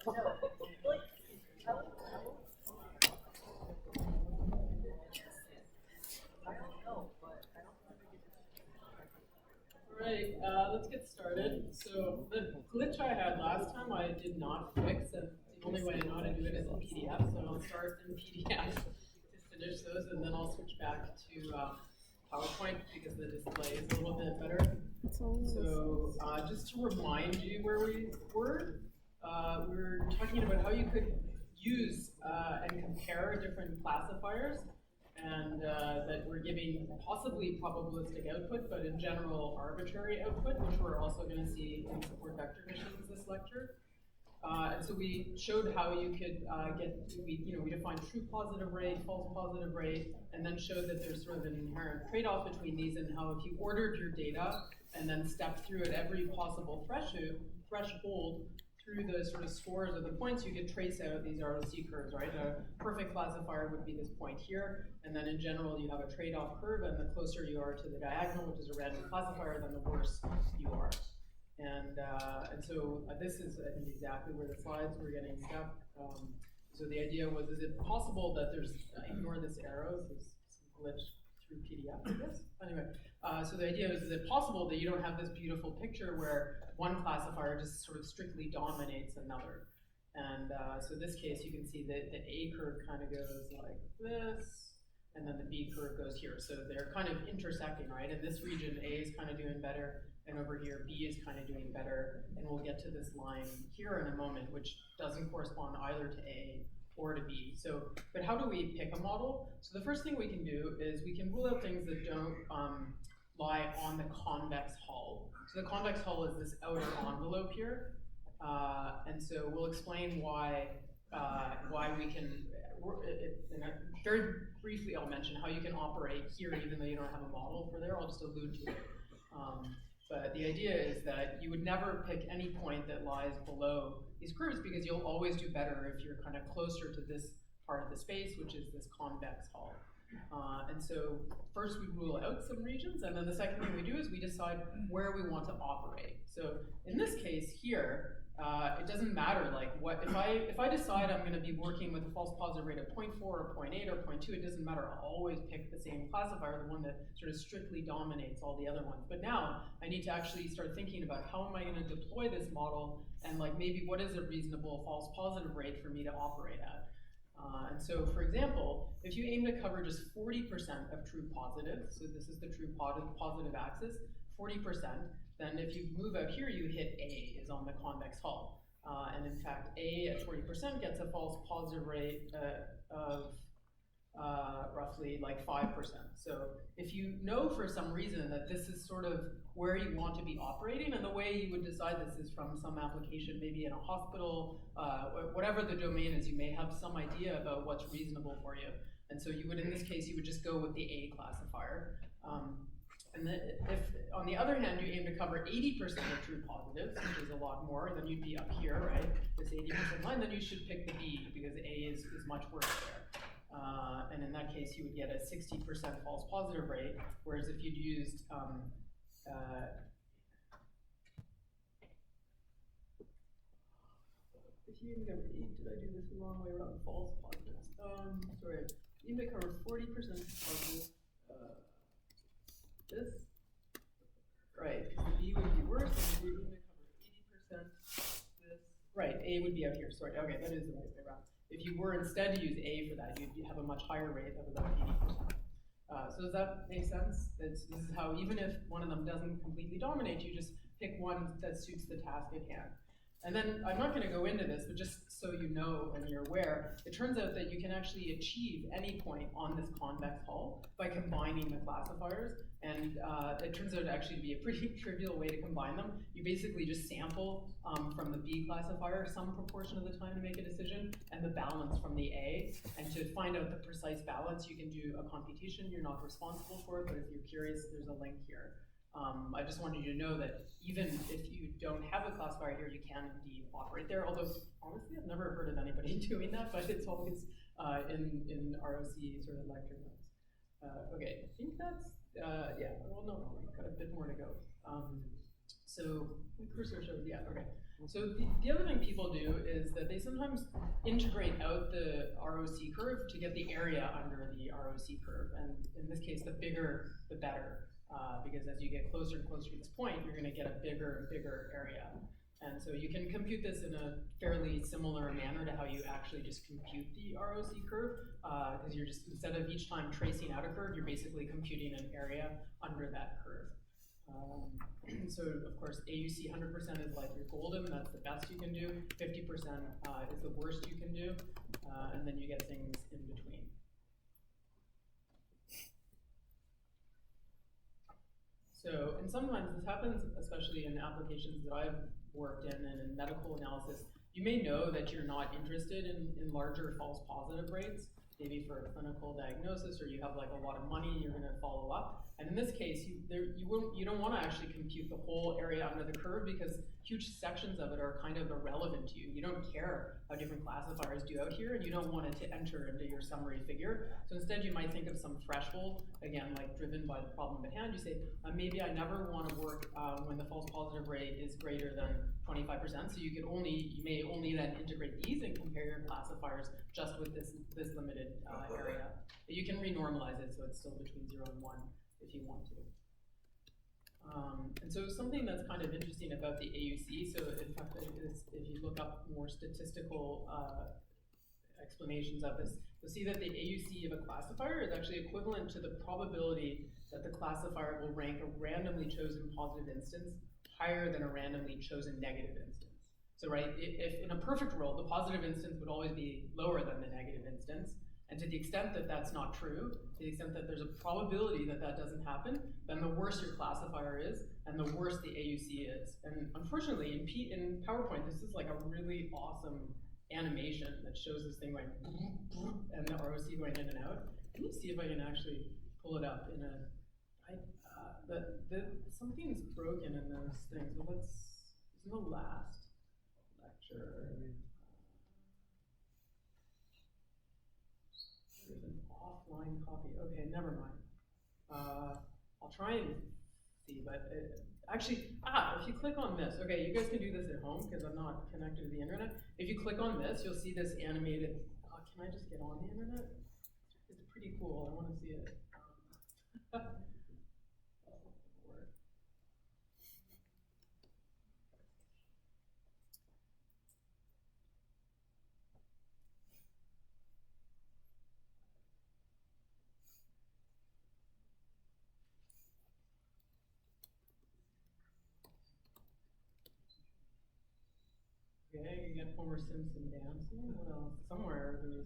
Right, let's get started. So the glitch I had last time I did not fix, and the only way I know how to do it is in PDF, so I'll start in PDF to finish those, and then I'll switch back to PowerPoint because the display is a little bit better. So just to remind you where we were talking about how you could use and compare different classifiers, and that we're giving possibly probabilistic output, but in general arbitrary output, which we're also going to see in support vector missions this lecture. And so we showed how you could we defined true positive rate, false positive rate, and then showed that there's sort of an inherent trade-off between these, and how if you ordered your data and then stepped through at every possible threshold through the sort of scores of the points, you could trace out these ROC curves, right? A perfect classifier would be this point here, and then in general you have a trade-off curve, and the closer you are to the diagonal, which is a random classifier, then the worse you are. And so this is, I think, exactly where the slides were getting stuck. So the idea was, is it possible that there's, ignore this arrow, this is some glitch through PDF, I guess? Anyway, so the idea is it possible that you don't have this beautiful picture where one classifier just sort of strictly dominates another? And so in this case, you can see that the A curve kind of goes like this, and then the B curve goes here. So they're kind of intersecting, right? In this region, A is kind of doing better, and over here, B is kind of doing better, and we'll get to this line here in a moment, which doesn't correspond either to A or to B. So, but how do we pick a model? So the first thing we can do is we can rule out things that don't lie on the convex hull. So the convex hull is this outer envelope here, and so we'll explain why we can, very briefly I'll mention how you can operate here even though you don't have a model for there. I'll just allude to it. But the idea is that you would never pick any point that lies below these curves because you'll always do better if you're kind of closer to this part of the space, which is this convex hull. And so first we rule out some regions, and then the second thing we do is we decide where we want to operate. So in this case here, it doesn't matter like what, if I decide I'm going to be working with a false positive rate of 0.4 or 0.8 or 0.2, it doesn't matter. I'll always pick the same classifier, the one that sort of strictly dominates all the other ones. But now I need to actually start thinking about how am I going to deploy this model, and like maybe what is a reasonable false positive rate for me to operate at. And so, for example, if you aim to cover just 40% of true positives, so this is the true positive axis, 40%, then if you move out here, you hit A is on the convex hull. And in fact, A at 40% gets a false positive rate of roughly like 5%. So if you know for some reason that this is sort of where you want to be operating, and the way you would decide this is from some application, maybe in a hospital, whatever the domain is, you may have some idea about what's reasonable for you. And so you would, in this case, you would just go with the A classifier. And then if, on the other hand, you aim to cover 80% of true positives, which is a lot more, then you'd be up here, right? This 80% line, then you should pick the B because A is much worse there. And in that case, you would get a 60% false positive rate, whereas if you'd used if you aim to cover 8, did I do this the wrong way around? False positives. Sorry. Aim to cover 40% positives. This, right? The B would be worse, and we aim to cover 80%. This, right? A would be out here. Sorry. Okay, that is the right way around. If you were instead to use A for that, you'd have a much higher rate of about 80%. So does that make sense? This is how, even if one of them doesn't completely dominate, you just pick one that suits the task at hand. And then I'm not going to go into this, but just so you know and you're aware, it turns out that you can actually achieve any point on this convex hull by combining the classifiers. And it turns out to actually be a pretty trivial way to combine them. You basically just sample from the B classifier some proportion of the time to make a decision, and the balance from the A. And to find out the precise balance, you can do a computation. You're not responsible for it, but if you're curious, there's a link here. I just wanted you to know that even if you don't have a classifier here, you can indeed operate there. Although, honestly, I've never heard of anybody doing that, but it's always in ROC sort of lecture notes. Okay, I think that's, yeah, well, no, we've got a bit more to go. So, the cursor shows, yeah, okay. So the other thing people do is that they sometimes integrate out the ROC curve to get the area under the ROC curve. And in this case, the bigger, the better. Because as you get closer and closer to this point, you're gonna get a bigger and bigger area. And so you can compute this in a fairly similar manner to how you actually just compute the ROC curve, because you're just, instead of each time tracing out a curve, you're basically computing an area under that curve. So of course, AUC 100% is like your golden, that's the best you can do, 50% is the worst you can do, and then you get things in between. So, and sometimes this happens, especially in applications that I've worked in and in medical analysis. You may know that you're not interested in larger false positive rates, maybe for a clinical diagnosis, or you have like a lot of money you're gonna follow up. And in this case, you don't wanna actually compute the whole area under the curve because huge sections of it are kind of irrelevant to you. You don't care how different classifiers do out here, and you don't want it to enter into your summary figure. So instead you might think of some threshold, again, like driven by the problem at hand. You say, maybe I never wanna work when the false positive rate is greater than 25%, so you may only then integrate these and compare your classifiers just with this limited area. But you can renormalize it so it's still between 0 and 1 if you want to. And so something that's kind of interesting about the AUC, so in fact, if you look up more statistical explanations of this, you'll see that the AUC of a classifier is actually equivalent to the probability that the classifier will rank a randomly chosen positive instance higher than a randomly chosen negative instance. So right, if in a perfect world, the positive instance would always be lower than the negative instance, and to the extent that that's not true, to the extent that there's a probability that that doesn't happen, then the worse your classifier is, and the worse the AUC is. And unfortunately, in PowerPoint, this is like a really awesome animation that shows this thing going and the ROC going in and out. Let me see if I can actually pull it up in a, something's broken in those things. Well, it's in the last lecture. There's an offline copy. Okay, never mind. I'll try and see, but actually, if you click on this, okay, you guys can do this at home because I'm not connected to the internet. If you click on this, you'll see this animated. Can I just get on the internet? It's pretty cool. I want to see it. Okay, you get Homer Simpson dancing. What else? Somewhere there was.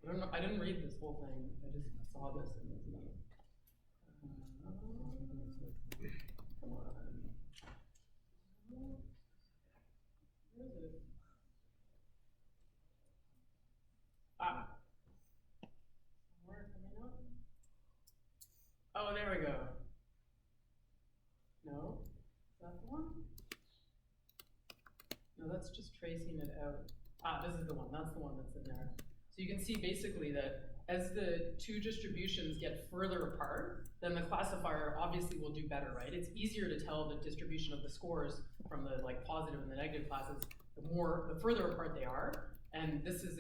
I don't know. I didn't read this whole thing. I just saw this in this movie. Come on. Where is it? Somewhere coming up. Oh, there we go. No, is that the one? No, that's just tracing it out. This is the one. That's the one that's in there. So you can see basically that as the two distributions get further apart, then the classifier obviously will do better, right? It's easier to tell the distribution of the scores from the like positive and the negative classes the further apart they are. And this is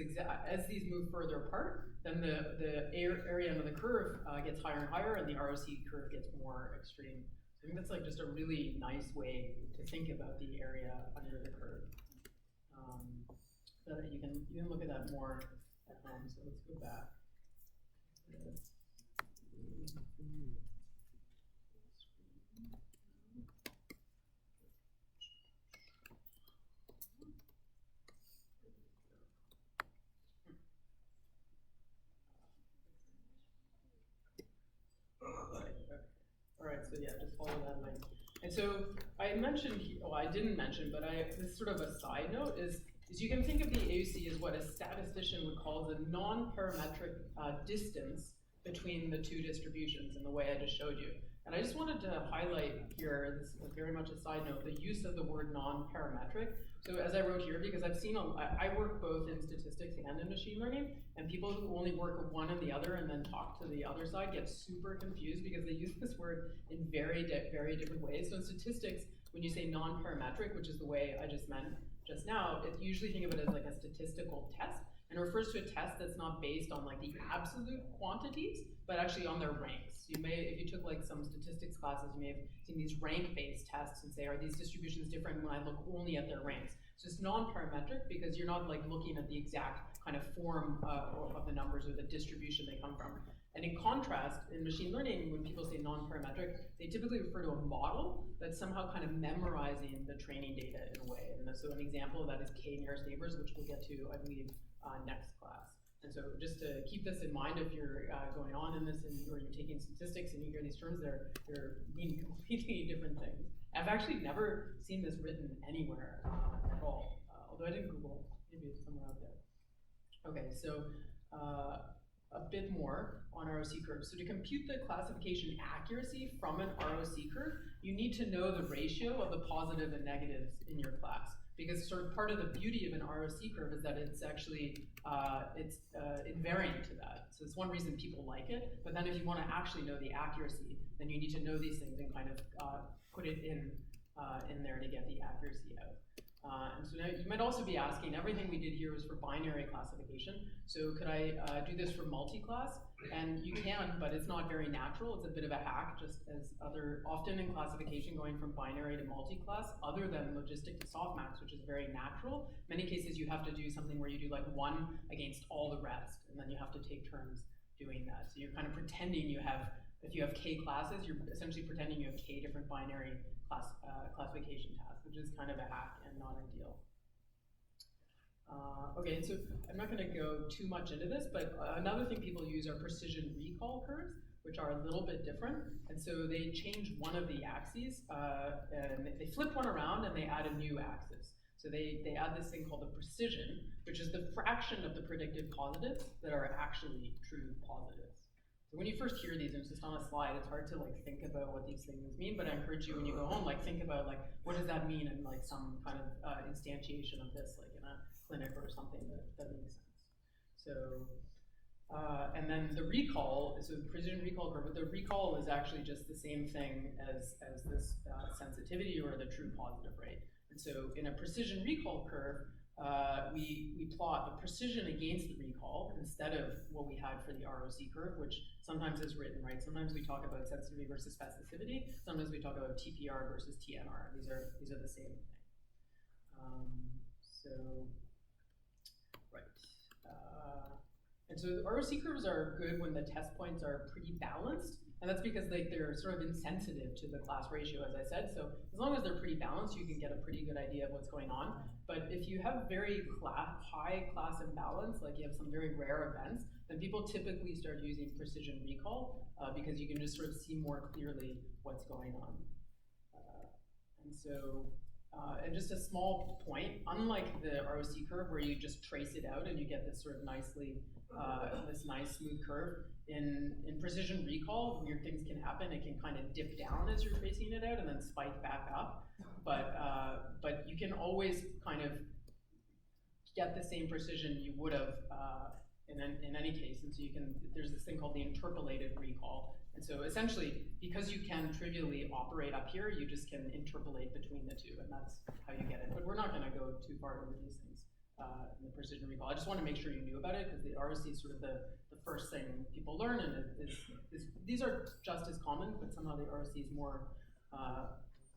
as these move further apart, then the area under the curve gets higher and higher, and the ROC curve gets more extreme. So I think that's like just a really nice way to think about the area under the curve. So that you can look at that more at home. So let's go back. All right, so yeah, just follow that link. And so I mentioned, I didn't mention, but this sort of a side note is you can think of the AUC as what a statistician would call the non-parametric distance between the two distributions in the way I just showed you. And I just wanted to highlight here, this is very much a side note, the use of the word non-parametric. So as I wrote here, because I've seen, I work both in statistics and in machine learning, and people who only work with one and the other and then talk to the other side get super confused because they use this word in very different ways. So in statistics, when you say non-parametric, which is the way I just meant just now, you usually think of it as like a statistical test, and it refers to a test that's not based on like the absolute quantities, but actually on their ranks. You may, if you took like some statistics classes, you may have seen these rank-based tests and say, are these distributions different when I look only at their ranks? So it's non-parametric because you're not like looking at the exact kind of form of the numbers or the distribution they come from. And in contrast, in machine learning, when people say non-parametric, they typically refer to a model that's somehow kind of memorizing the training data in a way. And so an example of that is k-nearest neighbors, which we'll get to, I believe, next class. And so just to keep this in mind, if you're going on in this or you're taking statistics and you hear these terms, they're mean completely different things. I've actually never seen this written anywhere at all, although I didn't Google, maybe it's somewhere out there. Okay, so a bit more on ROC curves. So to compute the classification accuracy from an ROC curve, you need to know the ratio of the positive and negatives in your class. Because sort of part of the beauty of an ROC curve is that it's actually invariant to that. So it's one reason people like it. But then if you want to actually know the accuracy, then you need to know these things and kind of put it in there to get the accuracy out. And so now you might also be asking, everything we did here was for binary classification. So could I do this for multi-class? And you can, but it's not very natural. It's a bit of a hack, just as often in classification going from binary to multi-class, other than logistic to softmax, which is very natural. Many cases you have to do something where you do like one against all the rest, and then you have to take turns doing that. So you're kind of pretending you have, if you have k classes, you're essentially pretending you have k different binary classification tasks, which is kind of a hack and not ideal. Okay, so I'm not going to go too much into this, but another thing people use are precision recall curves, which are a little bit different. And so they change one of the axes, and they flip one around and they add a new axis. So they add this thing called the precision, which is the fraction of the predicted positives that are actually true positives. So when you first hear these, and it's just on a slide, it's hard to like think about what these things mean, but I encourage you when you go home, like think about like, what does that mean in like some kind of instantiation of this, like in a clinic or something that makes sense. So, and then the recall, so the precision recall curve, but the recall is actually just the same thing as this sensitivity or the true positive rate. And so in a precision recall curve, we plot the precision against the recall instead of what we had for the ROC curve, which sometimes is written, right? Sometimes we talk about sensitivity versus specificity. Sometimes we talk about TPR versus TNR. These are the same thing. And so the ROC curves are good when the test points are pretty balanced, and that's because they're sort of insensitive to the class ratio, as I said. So as long as they're pretty balanced, you can get a pretty good idea of what's going on. But if you have very high class imbalance, like you have some very rare events, then people typically start using precision recall because you can just sort of see more clearly what's going on. And just a small point, unlike the ROC curve where you just trace it out and you get this sort of this nice smooth curve, in precision recall, weird things can happen. It can kind of dip down as you're tracing it out and then spike back up. But you can always kind of get the same precision you would have in any case. And so there's this thing called the interpolated recall. And so essentially, because you can trivially operate up here, you just can interpolate between the two, and that's how you get it. But we're not going to go too far into these things in the precision recall. I just want to make sure you knew about it, because the ROC is sort of the first thing people learn, and these are just as common, but somehow the ROC is more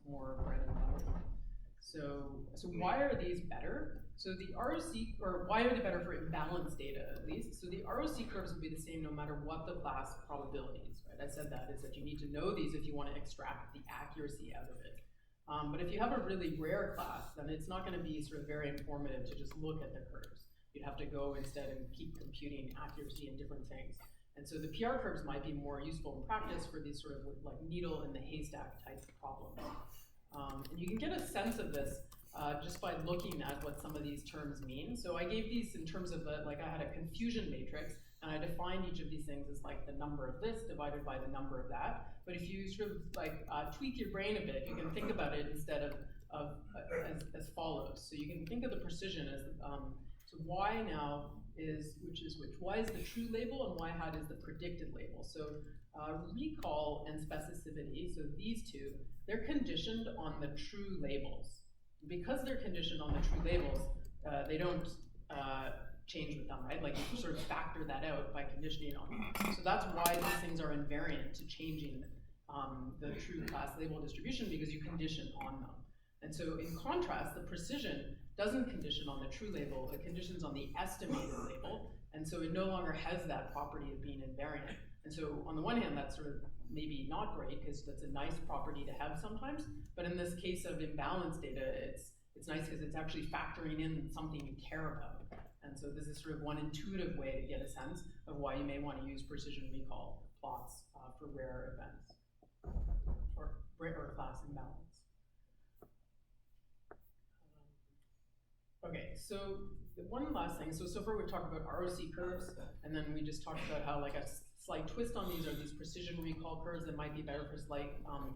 bread and butter. So why are these better? So the ROC, or why are they better for imbalanced data at least? So the ROC curves will be the same no matter what the class probability is, right? I said that is that you need to know these if you want to extract the accuracy out of it. But if you have a really rare class, then it's not going to be sort of very informative to just look at the curves. You'd have to go instead and keep computing accuracy in different things. And so the PR curves might be more useful in practice for these sort of like needle in the haystack type problems. And you can get a sense of this just by looking at what some of these terms mean. So I gave these in terms of I had a confusion matrix, and I defined each of these things as like the number of this divided by the number of that. But if you sort of like tweak your brain a bit, you can think about it instead of as follows. So you can think of the precision as so y now is which? Y is the true label, and y hat is the predicted label. So recall and specificity, so these two, they're conditioned on the true labels. Because they're conditioned on the true labels, they don't change with them, right? Like you sort of factor that out by conditioning on them. So that's why these things are invariant to changing the true class label distribution, because you condition on them. And so in contrast, the precision doesn't condition on the true label, it conditions on the estimated label, and so it no longer has that property of being invariant. And so on the one hand, that's sort of maybe not great, because that's a nice property to have sometimes, but in this case of imbalanced data, it's nice because it's actually factoring in something you care about. And so this is sort of one intuitive way to get a sense of why you may want to use precision recall plots for rare events, or class imbalance. Okay, so one last thing. So far we've talked about ROC curves, and then we just talked about how like a slight twist on these are these precision recall curves that might be better for slight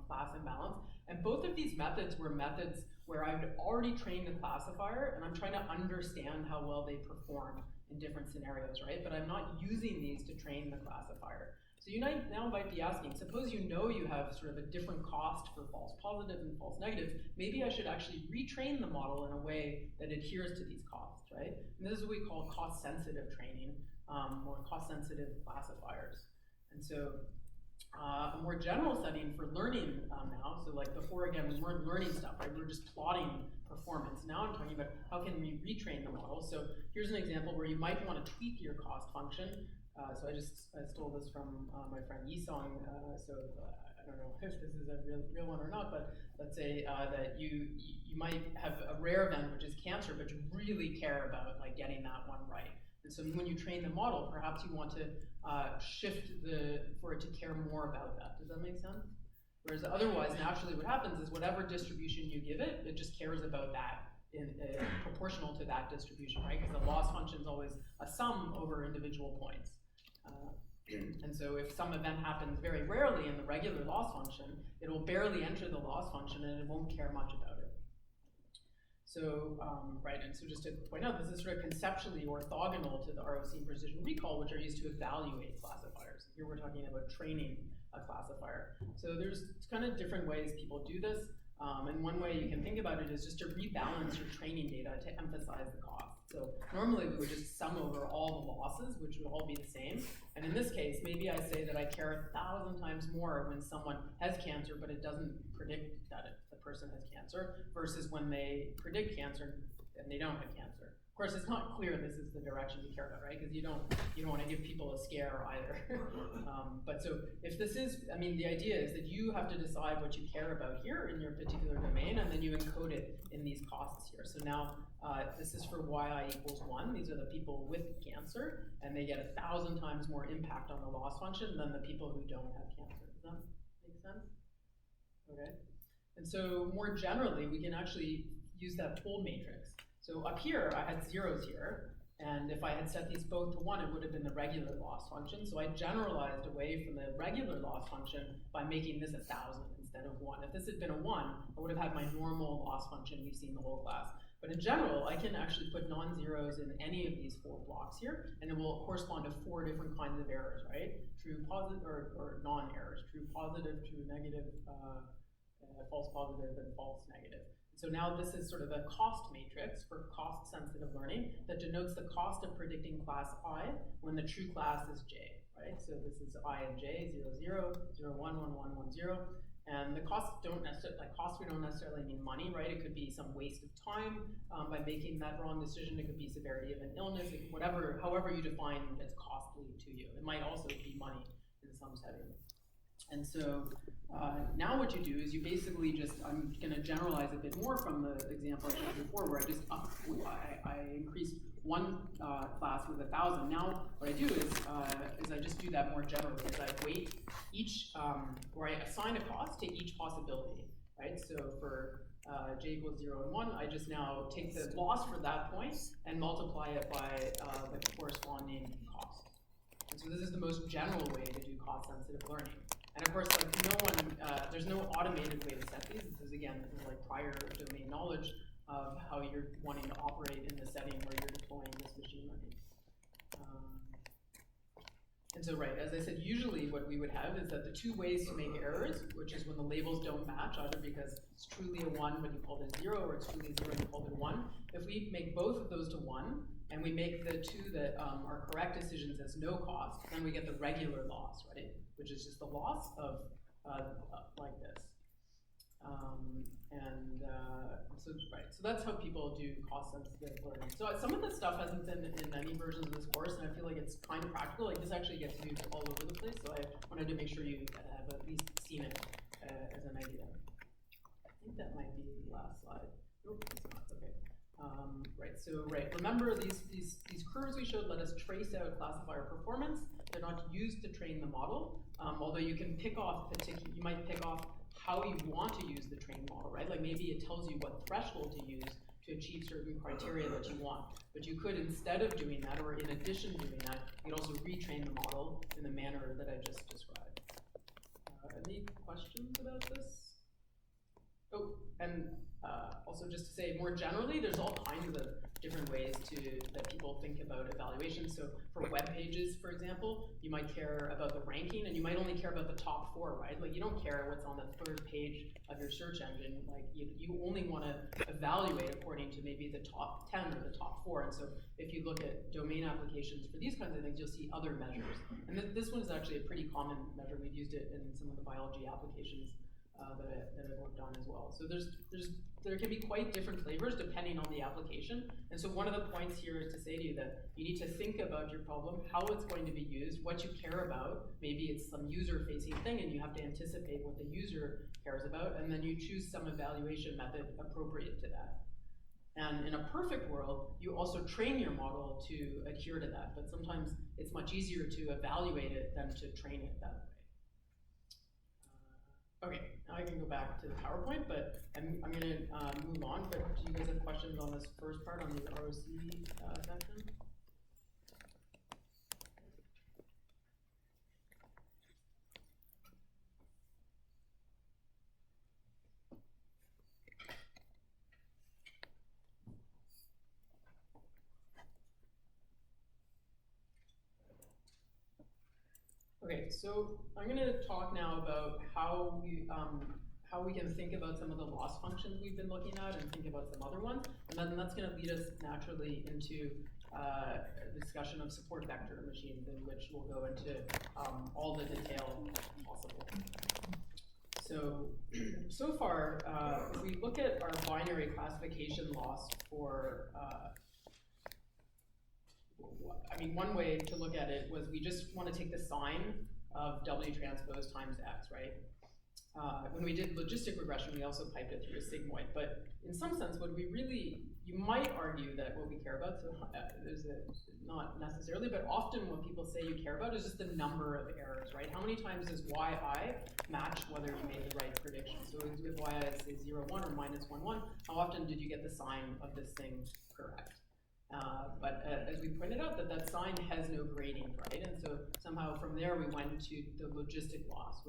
class imbalance. And both of these methods were methods where I'd already trained the classifier, and I'm trying to understand how well they perform in different scenarios, right? But I'm not using these to train the classifier. So you now might be asking, suppose you know you have sort of a different cost for false positive and false negative, maybe I should actually retrain the model in a way that adheres to these costs, right? And this is what we call cost-sensitive training, or cost-sensitive classifiers. And so a more general setting for learning now, so like before, again, we weren't learning stuff, right? We were just plotting performance. Now I'm talking about how can we retrain the model. So here's an example where you might want to tweak your cost function. So I stole this from my friend Yisong, I don't know if this is a real one or not, but let's say that you might have a rare event, which is cancer, but you really care about like getting that one right. And so when you train the model, perhaps you want to shift for it to care more about that. Does that make sense? Whereas otherwise, naturally what happens is whatever distribution you give it, it just cares about that in proportional to that distribution, right? Because the loss function is always a sum over individual points. And so if some event happens very rarely in the regular loss function, it will barely enter the loss function and it won't care much about it. So, right, and so just to point out, this is sort of conceptually orthogonal to the ROC and precision recall, which are used to evaluate classifiers. Here we're talking about training a classifier. So there's kind of different ways people do this. And one way you can think about it is just to rebalance your training data to emphasize the cost. So normally we would just sum over all the losses, which would all be the same. And in this case, maybe I say that I care 1,000 times more when someone has cancer, but it doesn't predict that the person has cancer, versus when they predict cancer and they don't have cancer. Of course, it's not clear this is the direction you care about, right? Because you don't want to give people a scare either. But so if this is, I mean, the idea is that you have to decide what you care about here in your particular domain, and then you encode it in these costs here. So now this is for yi equals 1. These are the people with cancer, and they get 1,000 times more impact on the loss function than the people who don't have cancer. Does that make sense? Okay. And so more generally, we can actually use that pull matrix. So up here, I had zeros here, and if I had set these both to 1, it would have been the regular loss function. So I generalized away from the regular loss function by making this 1,000 instead of 1. If this had been a 1, I would have had my normal loss function we've seen the whole class. But in general, I can actually put non-zeros in any of these 4 blocks here, and it will correspond to 4 different kinds of errors, right? True positive, or non-errors, true positive, true negative, false positive, and false negative. So now this is sort of a cost matrix for cost-sensitive learning that denotes the cost of predicting class I when the true class is J, right? So this is I and J, 0, 0, 0, 1, 1, 1, 1, 0. And the costs don't necessarily, we don't necessarily mean money, right? It could be some waste of time by making that wrong decision. It could be severity of an illness, however you define it's costly to you. It might also be money in some settings. And so now what you do is you basically just, I'm going to generalize a bit more from the example I showed before, where I just I increased one class with 1,000. Now what I do is I just do that more generally, is I weight each, or I assign a cost to each possibility, right? So for j equals 0 and 1, I just now take the loss for that point and multiply it by the corresponding cost. And so this is the most general way to do cost-sensitive learning. And of course, like there's no automated way to set these. This is like prior domain knowledge of how you're wanting to operate in the setting where you're deploying this machine learning. And so, right, as I said, usually what we would have is that the two ways to make errors, which is when the labels don't match, either because it's truly a 1 but you called it 0, or it's truly 0 and you called it 1. If we make both of those to 1, and we make the two that are correct decisions as no cost, then we get the regular loss, right? Which is just the loss of like this. So that's how people do cost-sensitive learning. So some of this stuff hasn't been in any versions of this course, and I feel like it's kind of practical. Like this actually gets used all over the place, so I wanted to make sure you have at least seen it as an idea. I think that might be the last slide. Nope, it's not. Okay. Remember these curves we showed let us trace out classifier performance. They're not used to train the model, although you can pick off you might pick off how you want to use the trained model, right? Like maybe it tells you what threshold to use to achieve certain criteria that you want. But you could, instead of doing that, or in addition to doing that, you could also retrain the model in the manner that I just described. Any questions about this? Oh, and also just to say more generally, there's all kinds of different ways that people think about evaluation. So for web pages, for example, you might care about the ranking, and you might only care about the top 4, right? Like you don't care what's on the 3rd page of your search engine. Like you only want to evaluate according to maybe the top 10 or the top 4. And so if you look at domain applications for these kinds of things, you'll see other measures. And this one is actually a pretty common measure. We've used it in some of the biology applications that I've worked on as well. So there can be quite different flavors depending on the application. And so one of the points here is to say to you that you need to think about your problem, how it's going to be used, what you care about. Maybe it's some user-facing thing and you have to anticipate what the user cares about, and then you choose some evaluation method appropriate to that. And in a perfect world, you also train your model to adhere to that, but sometimes it's much easier to evaluate it than to train it that way. Okay, now I can go back to the PowerPoint, but I'm going to move on. But do you guys have questions on this first part, on the ROC section? Okay, so I'm going to talk now about how we can think about some of the loss functions we've been looking at and think about some other ones. And then that's going to lead us naturally into a discussion of support vector machines, in which we'll go into all the detail possible. So far, if we look at our binary classification loss for one way to look at it was we just want to take the sign of W transpose times X, right? When we did logistic regression, we also piped it through a sigmoid. But in some sense, you might argue that what we care about, not necessarily, but often what people say you care about is just the number of errors, right? How many times does yi match whether you made the right prediction? So if yi is, say, 0, 1 or minus 1, 1, how often did you get the sign of this thing correct? But as we pointed out, that sign has no gradient, right? And so somehow from there we went to the logistic loss,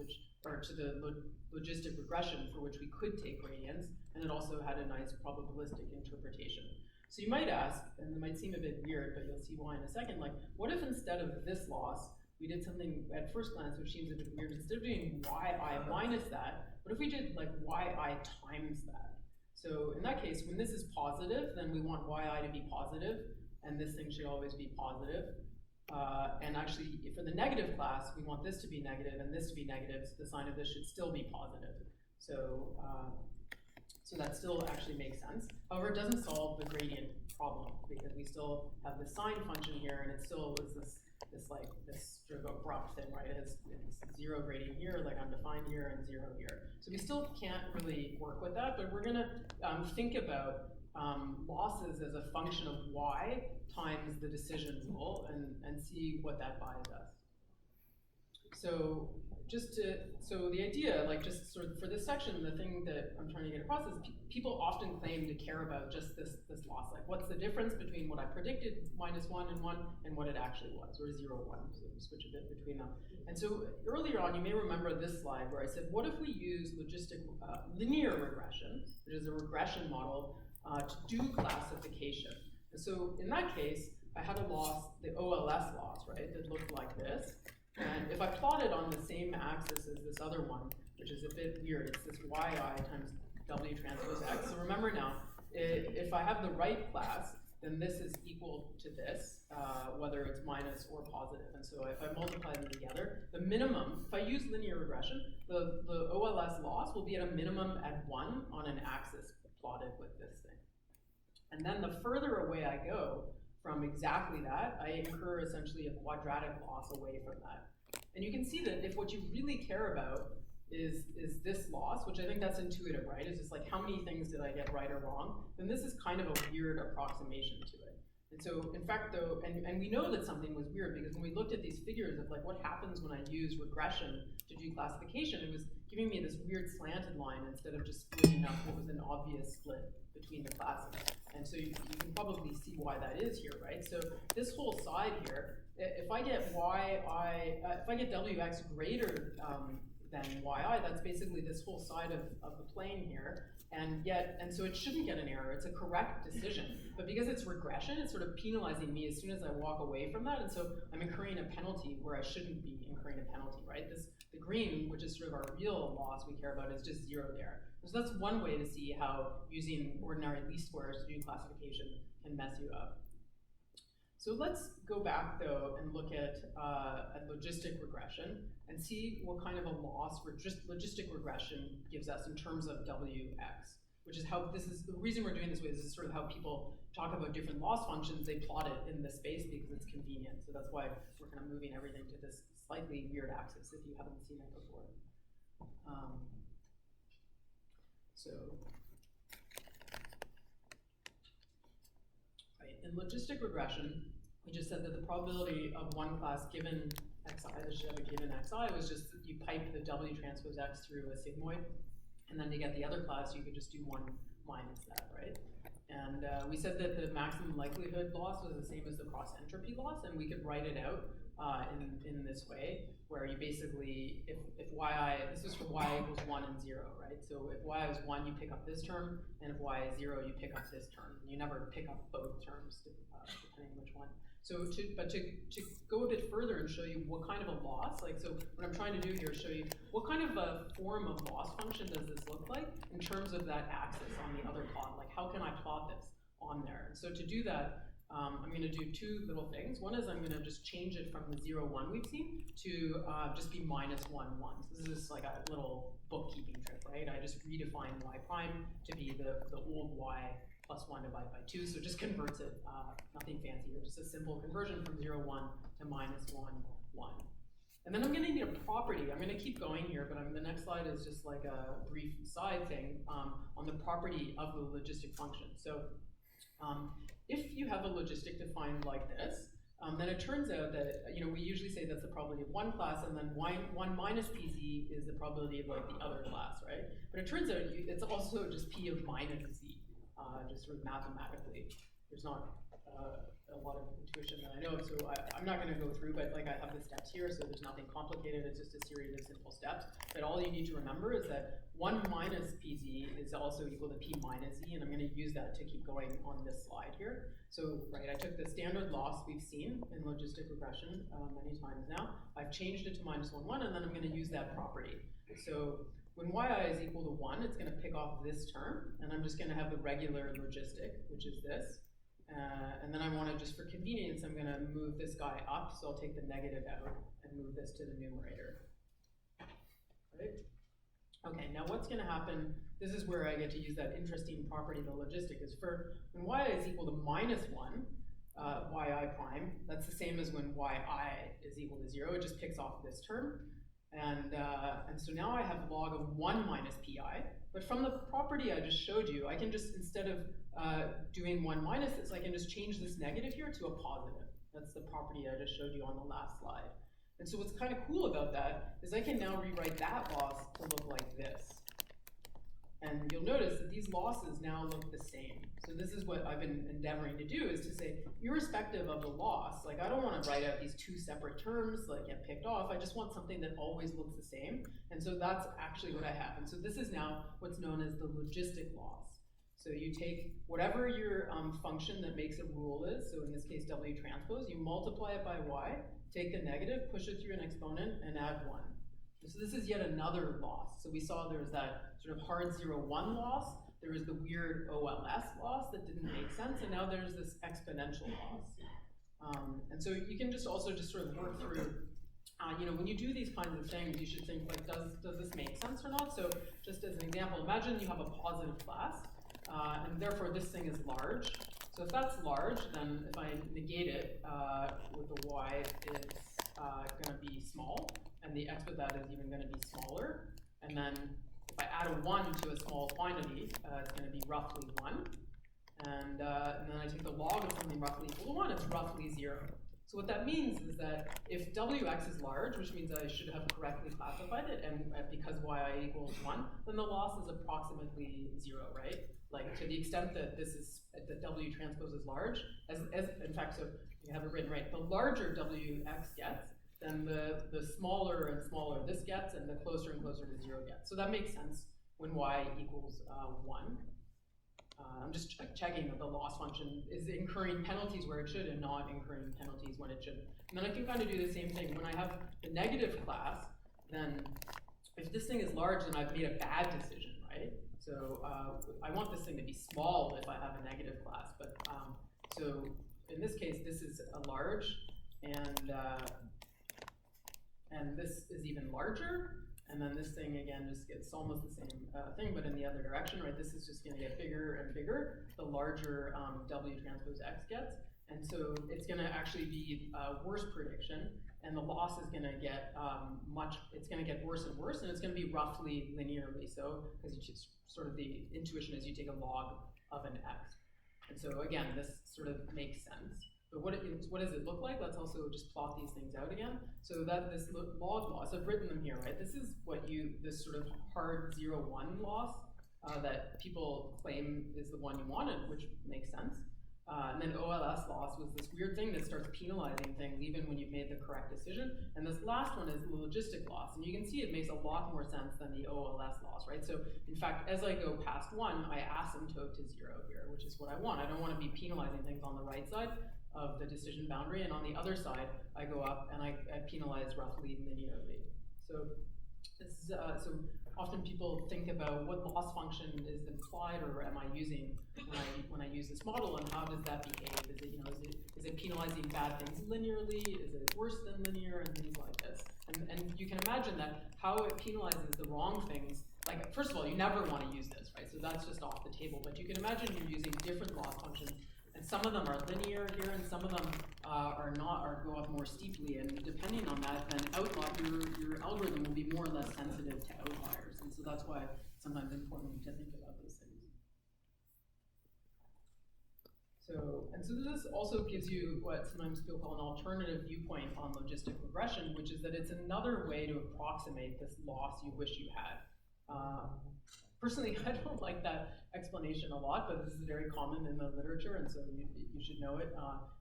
or to the logistic regression, for which we could take gradients, and it also had a nice probabilistic interpretation. So you might ask, and it might seem a bit weird, but you'll see why in a second, like, what if instead of this loss, we did something at first glance which seems a bit weird? Instead of doing yi minus that, what if we did like yi times that? So in that case, when this is positive, then we want yi to be positive, and this thing should always be positive. And actually, for the negative class, we want this to be negative and this to be negative, so the sign of this should still be positive. So that still actually makes sense. However, it doesn't solve the gradient problem, because we still have the sign function here, and it still is this sort of abrupt thing, right? It has 0 gradient here, like undefined here, and 0 here. So we still can't really work with that, but we're going to think about losses as a function of y times the decision rule, and see what that buys us. So the idea, like just sort of for this section, the thing that I'm trying to get across is people often claim to care about just this loss. Like, what's the difference between what I predicted, minus 1 and 1, and what it actually was, or 0, 1. So we switch a bit between them. And so earlier on, you may remember this slide where I said, what if we use logistic linear regression, which is a regression model, to do classification? And so in that case, I had a loss, the OLS loss, right, that looked like this. And if I plot it on the same axis as this other one, which is a bit weird, it's this yi times w transpose x. So remember now, if I have the right class, then this is equal to this, whether it's minus or positive. And so if I multiply them together, the minimum, if I use linear regression, the OLS loss will be at a minimum at 1 on an axis plotted with this thing. And then the further away I go from exactly that, I incur essentially a quadratic loss away from that. And you can see that if what you really care about is this loss, which I think that's intuitive, right? It's just like how many things did I get right or wrong, then this is kind of a weird approximation to it. And so, in fact, though, and we know that something was weird because when we looked at these figures of like what happens when I use regression to do classification, it was giving me this weird slanted line instead of just splitting up what was an obvious split between the classes. And so you can probably see why that is here, right? So this whole side here, if I get if I get wx greater than yi, that's basically this whole side of the plane here. And so it shouldn't get an error, it's a correct decision. But because it's regression, it's sort of penalizing me as soon as I walk away from that. And so I'm incurring a penalty where I shouldn't be incurring a penalty, right? The green, which is sort of our real loss we care about, is just 0 there. So that's one way to see how using ordinary least squares to do classification can mess you up. So let's go back though and look at logistic regression and see what kind of a loss logistic regression gives us in terms of wx, which is how this is, the reason we're doing this way is sort of how people talk about different loss functions. They plot it in this space because it's convenient. So that's why we're kind of moving everything to this slightly weird axis if you haven't seen it before. In logistic regression, we just said that the probability of one class given xi, this should have a given xi, was just that you pipe the w transpose x through a sigmoid, and then to get the other class, you could just do 1 minus that, right? And we said that the maximum likelihood loss was the same as the cross entropy loss, and we could write it out in this way, where you basically, if yi, this is for y equals 1 and 0, right? So if y is 1, you pick up this term, and if y is 0, you pick up this term. You never pick up both terms, depending on which one. So to go a bit further and show you what kind of a loss, like, so what I'm trying to do here is show you what kind of a form of loss function does this look like in terms of that axis on the other plot. Like, how can I plot this on there? And so to do that, I'm going to do 2 little things. One is I'm going to just change it from the 0, 1 we've seen to just be minus 1, 1. So this is like a little bookkeeping trick, right? I just redefine y prime to be the old y plus 1 divided by 2. So it just converts it, nothing fancy here, just a simple conversion from 0, 1 to minus 1, 1. And then I'm going to need a property. I'm going to keep going here, but the next slide is just like a brief side thing on the property of the logistic function. So if you have a logistic defined like this, then it turns out that, we usually say that's the probability of one class, and then 1 minus PZ is the probability of like the other class, right? But it turns out it's also just P of minus Z, just sort of mathematically. There's not a lot of intuition that I know of, so I'm not going to go through, but like I have the steps here, so there's nothing complicated. It's just a series of simple steps. But all you need to remember is that 1 minus PZ is also equal to P minus Z, and I'm going to use that to keep going on this slide here. So, right, I took the standard loss we've seen in logistic regression many times now. I've changed it to minus 1, 1, and then I'm going to use that property. So when yi is equal to 1, it's going to pick off this term, and I'm just going to have the regular logistic, which is this. And then I want to, just for convenience, I'm going to move this guy up, so I'll take the negative out and move this to the numerator. Right? Okay, now what's going to happen, this is where I get to use that interesting property of the logistic, is for when yi is equal to minus 1, yi prime, that's the same as when yi is equal to 0, it just picks off this term. And so now I have log of 1 minus pi, but from the property I just showed you, I can just, instead of doing 1 minus this, I can just change this negative here to a positive. That's the property I just showed you on the last slide. And so what's kind of cool about that is I can now rewrite that loss to look like this. And you'll notice that these losses now look the same. So this is what I've been endeavoring to do, is to say, irrespective of the loss, like I don't want to write out these 2 separate terms, like get picked off. I just want something that always looks the same. And so that's actually what I have. And so this is now what's known as the logistic loss. So you take whatever your function that makes a rule is, so in this case W transpose, you multiply it by y, take the negative, push it through an exponent, and add 1. So this is yet another loss. So we saw there was that sort of hard 0, 1 loss, there was the weird OLS loss that didn't make sense, and now there's this exponential loss. And so you can just also just sort of work through, when you do these kinds of things, you should think like, does this make sense or not? So just as an example, imagine you have a positive class, and therefore this thing is large. So if that's large, then if I negate it with the y, it's going to be small, and the x with that is even going to be smaller. And then if I add a 1 to a small quantity, it's going to be roughly 1. And then I take the log of something roughly equal to 1, it's roughly 0. So what that means is that if wx is large, which means I should have correctly classified it, and because yi equals 1, then the loss is approximately 0, right? Like to the extent that this is that W transpose is large, as in fact, so you have it written right, the larger Wx gets, then the smaller and smaller this gets, and the closer and closer to 0 gets. So that makes sense when y equals 1. I'm just checking that the loss function is incurring penalties where it should and not incurring penalties when it shouldn't. And then I can kind of do the same thing. When I have the negative class, then if this thing is large, then I've made a bad decision, right? So I want this thing to be small if I have a negative class. But so in this case, this is a large, and this is even larger. And then this thing, again, just gets almost the same thing, but in the other direction, right? This is just going to get bigger and bigger the larger W transpose X gets. And so it's going to actually be a worse prediction, and the loss is going to get it's going to get worse and worse, and it's going to be roughly linearly so, because it's sort of the intuition is you take a log of an X. And so again, this sort of makes sense. But what does it look like? Let's also just plot these things out again. So that this log loss, I've written them here, right? This is this sort of hard 0, 1 loss that people claim is the one you wanted, which makes sense. And then OLS loss was this weird thing that starts penalizing things even when you've made the correct decision. And this last one is the logistic loss. And you can see it makes a lot more sense than the OLS loss, right? So in fact, as I go past 1, I asymptote to 0 here, which is what I want. I don't want to be penalizing things on the right side of the decision boundary, and on the other side, I go up and I penalize roughly linearly. So this is, so often people think about what loss function is implied or am I using when I use this model, and how does that behave? Is it is it penalizing bad things linearly? Is it worse than linear, and things like this? And you can imagine that how it penalizes the wrong things. Like first of all, you never want to use this, right? So that's just off the table. But you can imagine you're using different loss functions. And some of them are linear here, and some of them are not, or go up more steeply. And depending on that, then your algorithm will be more or less sensitive to outliers. And so that's why it's sometimes important to think about those things. So this also gives you what sometimes people call an alternative viewpoint on logistic regression, which is that it's another way to approximate this loss you wish you had. Personally, I don't like that explanation a lot, but this is very common in the literature, and so you should know it.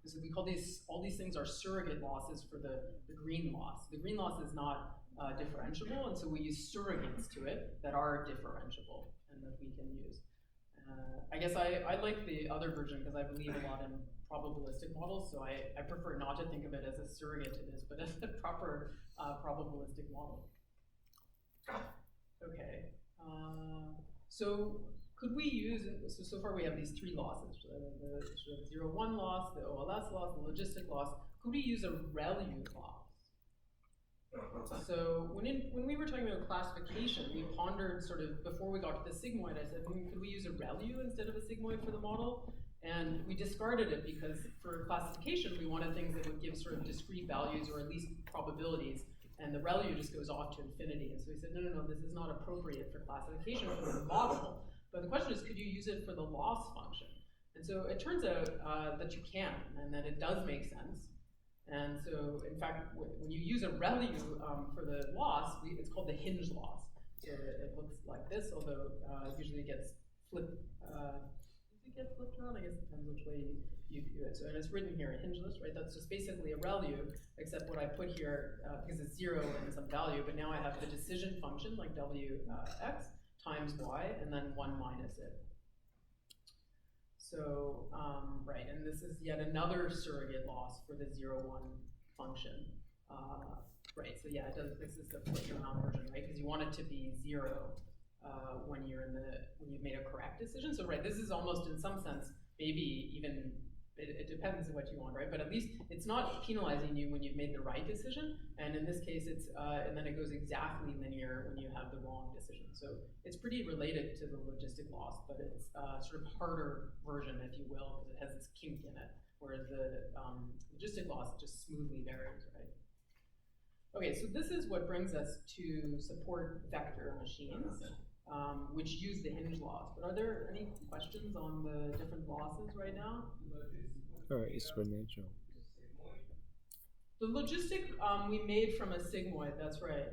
So we call all these things are surrogate losses for the green loss. The green loss is not differentiable, and so we use surrogates to it that are differentiable and that we can use. I guess I like the other version because I believe a lot in probabilistic models, so I prefer not to think of it as a surrogate to this, but as a proper probabilistic model. Okay. So could we use, so far we have these 3 losses, the sort of 0, 1 loss, the OLS loss, the logistic loss. Could we use a ReLU loss? So when we were talking about classification, we pondered sort of, before we got to the sigmoid, I said, could we use a ReLU instead of a sigmoid for the model? And we discarded it because for classification, we wanted things that would give sort of discrete values or at least probabilities. And the ReLU just goes off to infinity. And so we said, no, this is not appropriate for classification for the model. But the question is, could you use it for the loss function? And so it turns out that you can, and that it does make sense. And so, in fact, when you use a ReLU for the loss, it's called the hinge loss. So it looks like this, although usually it gets flipped. Does it get flipped around? I guess it depends which way you do it. So, and it's written here, hingeless, right? That's just basically a ReLU, except what I put here, because it's 0 and some value, but now I have the decision function, like Wx, times y, and then 1 minus it. So, right, and this is yet another surrogate loss for the 0, 1 function. Right, so yeah, this is the flipped around version, right? Because you want it to be 0 when you've made a correct decision. So right, this is almost in some sense, maybe even, it depends on what you want, right? But at least it's not penalizing you when you've made the right decision. And in this case, it's, and then it goes exactly linear when you have the wrong decision. So it's pretty related to the logistic loss, but it's sort of harder version, if you will, because it has this kink in it, whereas the logistic loss just smoothly varies, right? Okay, so this is what brings us to support vector machines, which use the hinge loss. But are there any questions on the different losses right now? Exponential. The logistic we made from a sigmoid, that's right.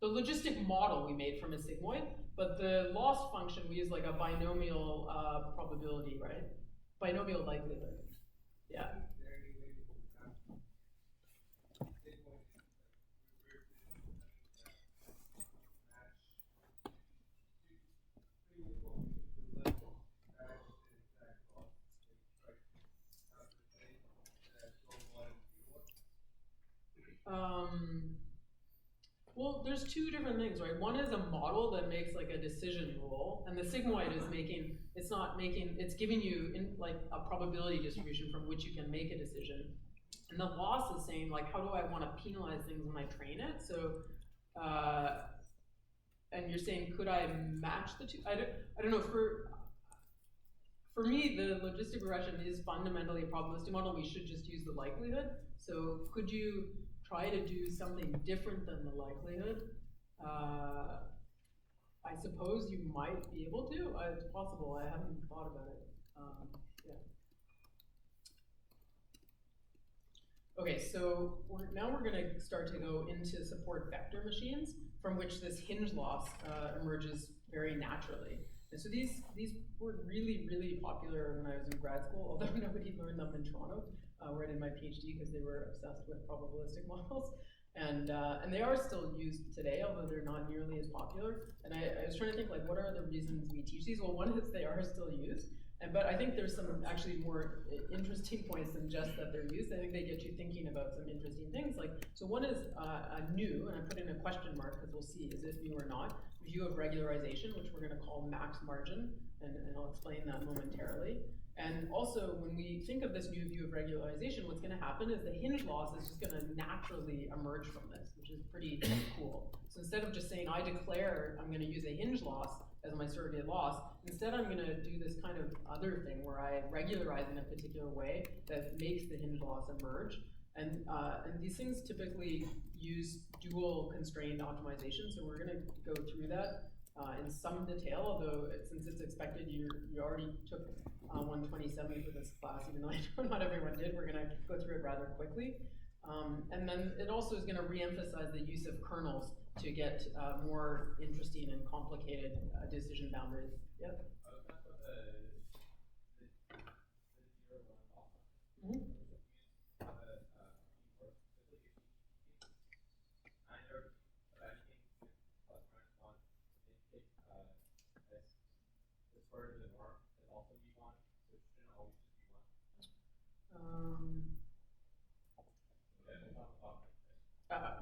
The logistic model we made from a sigmoid, but the loss function we use like a binomial probability, right? Binomial likelihood, yeah. Well, there's two different things, right? One is a model that makes like a decision rule, and the sigmoid is it's giving you like a probability distribution from which you can make a decision. And the loss is saying like, how do I want to penalize things when I train it? So, and you're saying, could I match the two? I don't know, for me, the logistic regression is fundamentally a probabilistic model. We should just use the likelihood. So could you try to do something different than the likelihood? I suppose you might be able to. It's possible. I haven't thought about it. Yeah. Okay, so now we're going to start to go into support vector machines, from which this hinge loss emerges very naturally. And so these were really, really popular when I was in grad school, although nobody learned them in Toronto, where I did my PhD, because they were obsessed with probabilistic models. And they are still used today, although they're not nearly as popular. And I was trying to think, like, what are the reasons we teach these? Well, one is they are still used. But I think there's some actually more interesting points than just that they're used. I think they get you thinking about some interesting things. Like, so one is a new, and I put in a question mark because we'll see, is it new or not, view of regularization, which we're going to call max margin, and I'll explain that momentarily. And also, when we think of this new view of regularization, what's going to happen is the hinge loss is just going to naturally emerge from this, which is pretty cool. So instead of just saying, I declare I'm going to use a hinge loss as my surrogate loss, instead I'm going to do this kind of other thing where I regularize in a particular way that makes the hinge loss emerge. And these things typically use dual constrained optimization, so we're going to go through that in some detail, although since it's expected you already took 127 for this class, even though I know not everyone did, we're going to go through it rather quickly. And then it also is going to reemphasize the use of kernels to get more interesting and complicated decision boundaries. Yep. Mm-hmm.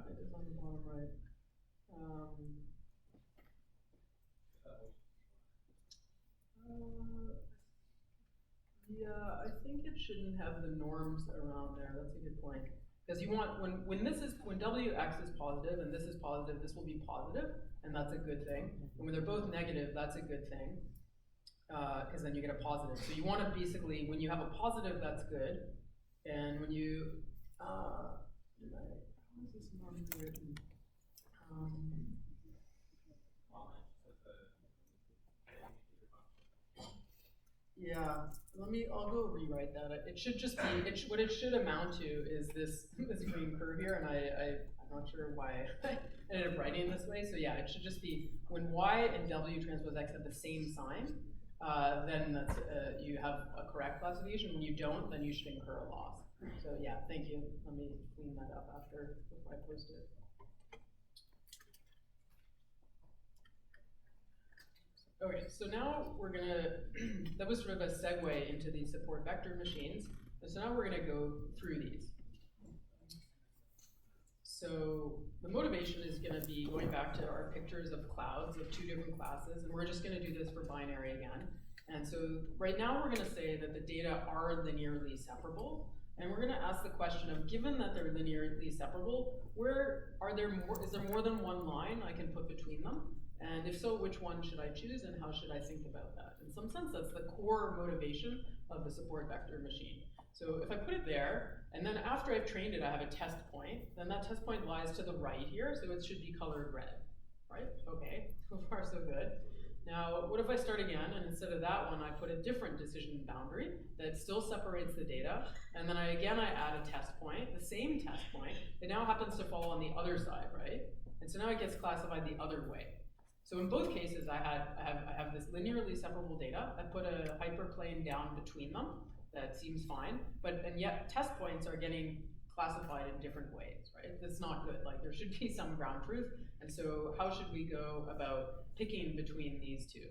It is on the bottom right. Yeah, I think it shouldn't have the norms around there. That's a good point. Because you want, when Wx is positive and this is positive, this will be positive, and that's a good thing. And when they're both negative, that's a good thing, because then you get a positive. So you want to basically, when you have a positive, that's good. And when you, how is this norm written? Yeah, I'll go rewrite that. It should just be, what it should amount to is this green curve here, and I'm not sure why I ended up writing it this way. So yeah, it should just be, when y and w transpose x have the same sign, then that's, you have a correct classification. When you don't, then you should incur a loss. So yeah, thank you. Let me clean that up before I post it. Okay, so now we're gonna, that was sort of a segue into these support vector machines. And so now we're gonna go through these. So the motivation is gonna be going back to our pictures of clouds of 2 different classes, and we're just gonna do this for binary again. And so right now we're gonna say that the data are linearly separable, and we're gonna ask the question of, given that they're linearly separable, is there more than one line I can put between them? And if so, which one should I choose, and how should I think about that? In some sense, that's the core motivation of the support vector machine. So if I put it there, and then after I've trained it, I have a test point, then that test point lies to the right here, so it should be colored red, right? Okay, so far so good. Now, what if I start again, and instead of that one, I put a different decision boundary that still separates the data, and then I add a test point, the same test point, it now happens to fall on the other side, right? And so now it gets classified the other way. So in both cases, I have this linearly separable data. I put a hyperplane down between them. That seems fine, and yet test points are getting classified in different ways, right? That's not good. Like, there should be some ground truth. And so how should we go about picking between these two?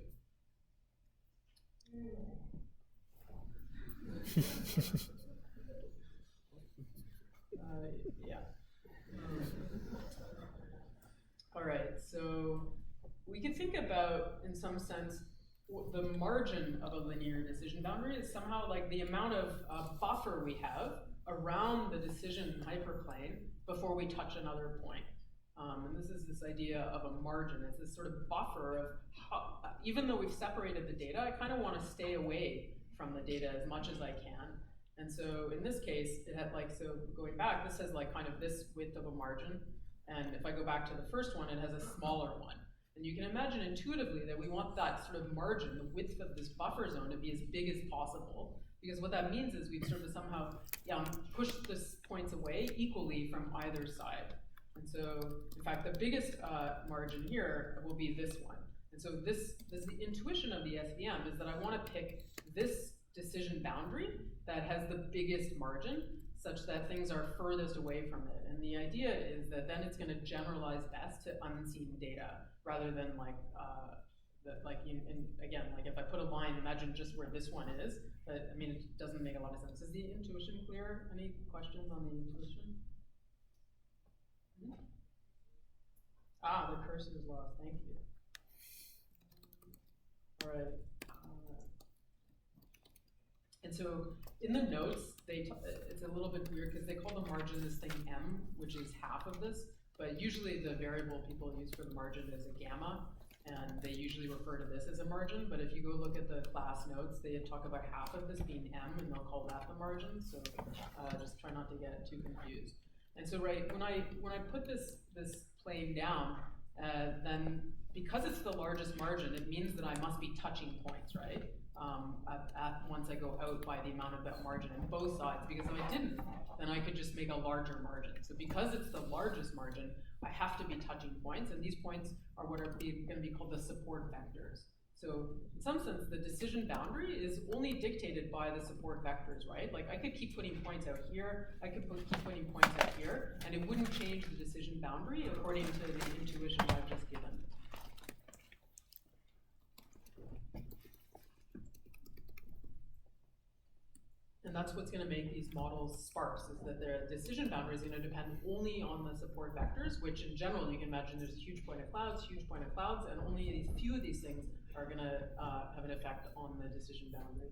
Yeah. All right, so we can think about, in some sense, the margin of a linear decision boundary is somehow like the amount of buffer we have around the decision hyperplane before we touch another point. And this is this idea of a margin. It's this sort of buffer of how, even though we've separated the data, I kind of want to stay away from the data as much as I can. And so in this case, it had like, so going back, this has like kind of this width of a margin. And if I go back to the first one, it has a smaller one. And you can imagine intuitively that we want that sort of margin, the width of this buffer zone, to be as big as possible. Because what that means is we've sort of somehow pushed this points away equally from either side. And so, in fact, the biggest margin here will be this one. And so this the intuition of the SVM is that I want to pick this decision boundary that has the biggest margin, such that things are furthest away from it. And the idea is that then it's going to generalize best to unseen data, rather than again, like if I put a line, imagine just where this one is, but I mean, it doesn't make a lot of sense. Is the intuition clear? Any questions on the intuition? Mm-hmm. Ah, the cursor is lost, thank you. All right. And so in the notes, it's a little bit weird because they call the margin this thing m, which is half of this, but usually the variable people use for the margin is a gamma, and they usually refer to this as a margin, but if you go look at the class notes, they talk about half of this being m, and they'll call that the margin, so just try not to get too confused. And so when I put this plane down, then because it's the largest margin, it means that I must be touching points, right? Once I go out by the amount of that margin on both sides, because if I didn't, then I could just make a larger margin. So because it's the largest margin, I have to be touching points, and these points are what are going to be called the support vectors. So in some sense, the decision boundary is only dictated by the support vectors, right? Like I could keep putting points out here, I could keep putting points out here, and it wouldn't change the decision boundary according to the intuition I've just given. And that's what's going to make these models sparse, is that their decision boundary is going to depend only on the support vectors, which in general, you can imagine there's a huge point of clouds, and only a few of these things are going to have an effect on the decision boundary.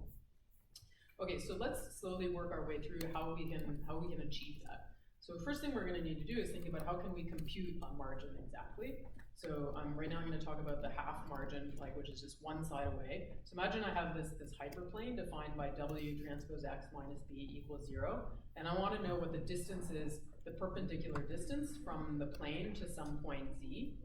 Okay, so let's slowly work our way through how we can achieve that. So first thing we're going to need to do is think about how can we compute a margin exactly. So right now I'm going to talk about the half margin, which is just one side away. So imagine I have this hyperplane defined by W transpose X minus B equals 0, and I want to know what the distance is, the perpendicular distance from the plane to some point Z.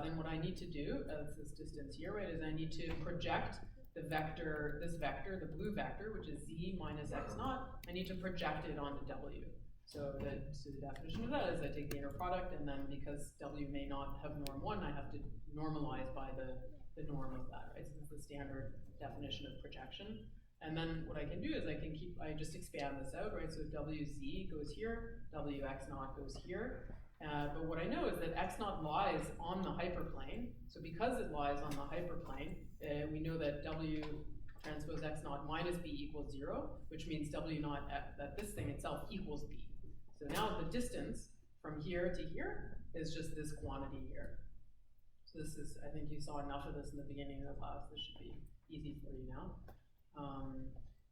Then what I need to do, this distance here, right, is I need to project the vector, this vector, the blue vector, which is Z minus X naught, I need to project it onto W. So the definition of that is I take the inner product, and then because W may not have norm 1, I have to normalize by the norm of that, right? So this is the standard definition of projection. And then what I can do is I just expand this out, right? So WZ goes here, WX naught goes here. But what I know is that x naught lies on the hyperplane. So because it lies on the hyperplane, we know that w transpose x naught minus b equals 0, which means w naught that this thing itself equals b. So now the distance from here to here is just this quantity here. So this is, I think you saw enough of this in the beginning of the class. This should be easy for you now.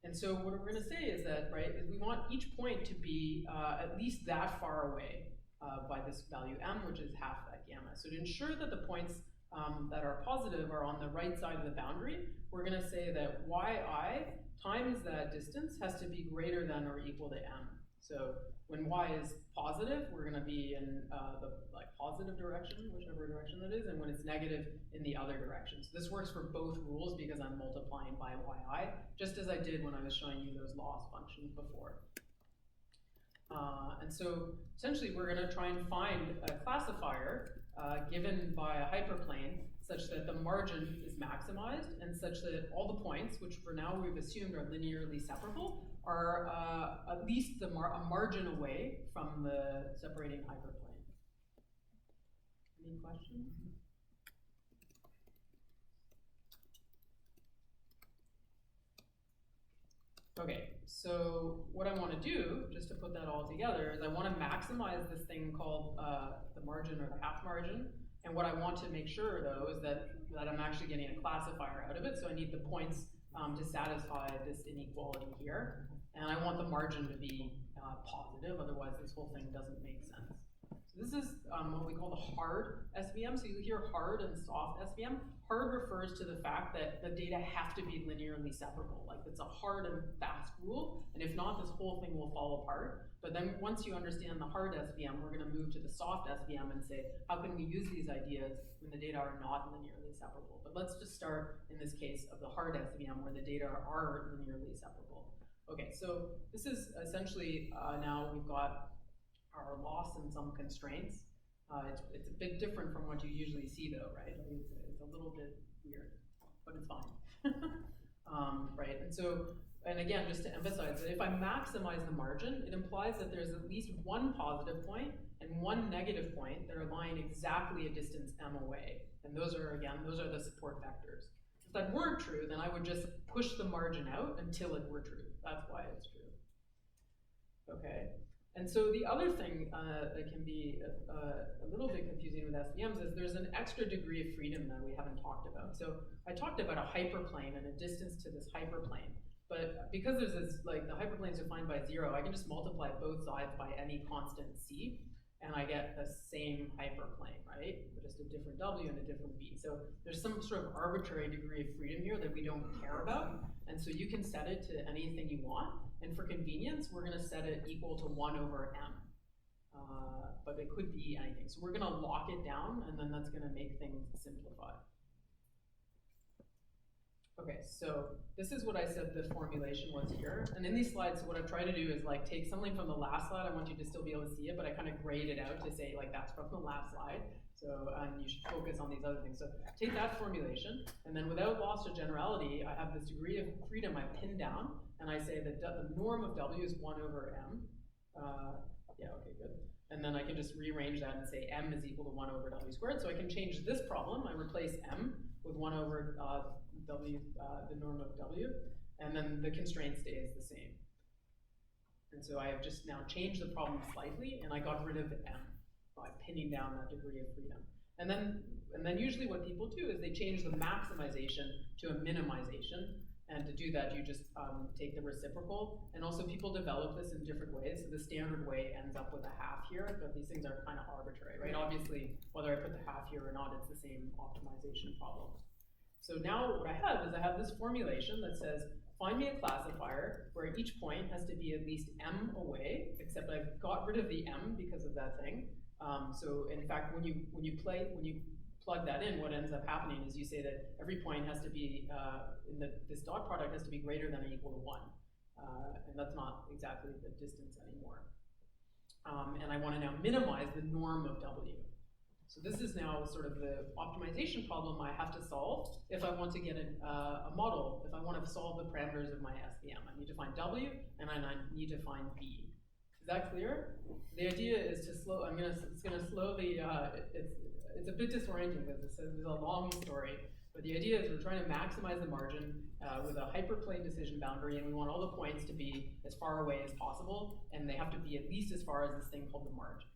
And so what we're going to say is that, right, is we want each point to be at least that far away by this value m, which is half that gamma. So to ensure that the points that are positive are on the right side of the boundary, we're going to say that yi times that distance has to be greater than or equal to m. So when y is positive, we're going to be in the positive direction, whichever direction that is, and when it's negative, in the other direction. So this works for both rules because I'm multiplying by yi, just as I did when I was showing you those loss functions before. And so essentially we're going to try and find a classifier given by a hyperplane such that the margin is maximized and such that all the points, which for now we've assumed are linearly separable, are at least a margin away from the separating hyperplane. Any questions? Okay, so what I want to do, just to put that all together, is I want to maximize this thing called the margin or the half margin. And what I want to make sure, though, is that I'm actually getting a classifier out of it. So I need the points to satisfy this inequality here. And I want the margin to be positive, otherwise this whole thing doesn't make sense. So this is what we call the hard SVM. So you hear hard and soft SVM. Hard refers to the fact that the data have to be linearly separable. Like it's a hard and fast rule, and if not, this whole thing will fall apart. But then once you understand the hard SVM, we're going to move to the soft SVM and say, how can we use these ideas when the data are not linearly separable? But let's just start in this case of the hard SVM where the data are linearly separable. Okay, so this is essentially now we've got our loss and some constraints. It's a bit different from what you usually see though, right? It's a little bit weird, but it's fine. Right, and again, just to emphasize that if I maximize the margin, it implies that there's at least one positive point and one negative point that are lying exactly a distance m away. And those are the support vectors. If that weren't true, then I would just push the margin out until it were true. That's why it's true. Okay. And so the other thing that can be a little bit confusing with SVMs is there's an extra degree of freedom that we haven't talked about. So I talked about a hyperplane and a distance to this hyperplane. But because there's this, like the hyperplane is defined by 0, I can just multiply both sides by any constant c, and I get the same hyperplane, right? Just a different w and a different v. So there's some sort of arbitrary degree of freedom here that we don't care about. And so you can set it to anything you want. And for convenience, we're going to set it equal to 1 over m. But it could be anything. So we're going to lock it down, and then that's going to make things simplify. Okay, so this is what I said the formulation was here. And in these slides, what I've tried to do is like take something from the last slide. I want you to still be able to see it, but I kind of grayed it out to say like that's from the last slide. So you should focus on these other things. So take that formulation, and then without loss of generality, I have this degree of freedom I pin down, and I say that the norm of w is 1 over m. Yeah, okay, good. And then I can just rearrange that and say m is equal to 1 over w squared. So I can change this problem. I replace m with 1 over w, the norm of w, and then the constraint stays the same. And so I have just now changed the problem slightly, and I got rid of m by pinning down that degree of freedom. And then usually what people do is they change the maximization to a minimization. And to do that, you just take the reciprocal. And also people develop this in different ways. So the standard way ends up with a half here, but these things are kind of arbitrary, right? Obviously, whether I put the half here or not, it's the same optimization problem. So now what I have is I have this formulation that says, find me a classifier where each point has to be at least m away, except I've got rid of the m because of that thing. So in fact, when you plug that in, what ends up happening is you say that every point has to be, this dot product has to be greater than or equal to 1. And that's not exactly the distance anymore. And I want to now minimize the norm of w. So this is now sort of the optimization problem I have to solve if I want to get a model, if I want to solve the parameters of my SVM. I need to find w, and I need to find v. Is that clear? The idea is to slow, it's gonna slowly, it's a bit disorienting because it's a long story, but the idea is we're trying to maximize the margin with a hyperplane decision boundary, and we want all the points to be as far away as possible, and they have to be at least as far as this thing called the margin.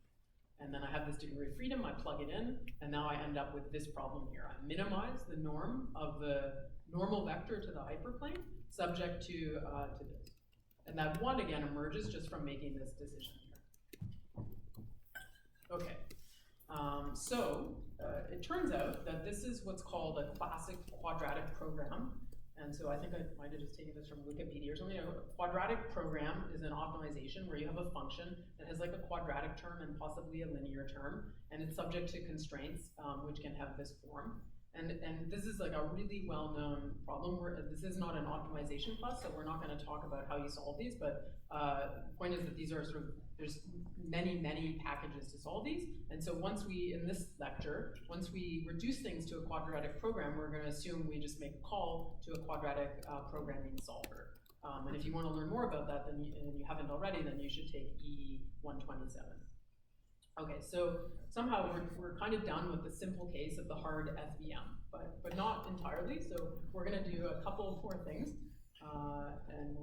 And then I have this degree of freedom, I plug it in, and now I end up with this problem here. I minimize the norm of the normal vector to the hyperplane subject to this. And that one, again, emerges just from making this decision here. Okay, it turns out that this is what's called a classic quadratic program. And so I think I might have just taken this from Wikipedia or something. A quadratic program is an optimization where you have a function that has like a quadratic term and possibly a linear term, and it's subject to constraints, which can have this form. And this is like a really well-known problem. This is not an optimization class, so we're not going to talk about how you solve these, but the point is that these are sort of, there's many packages to solve these. And so in this lecture, once we reduce things to a quadratic program, we're going to assume we just make a call to a quadratic programming solver. And if you want to learn more about that, and you haven't already, then you should take EE 127. Okay, so somehow we're kind of done with the simple case of the hard SVM, but not entirely. So we're going to do a couple more things, and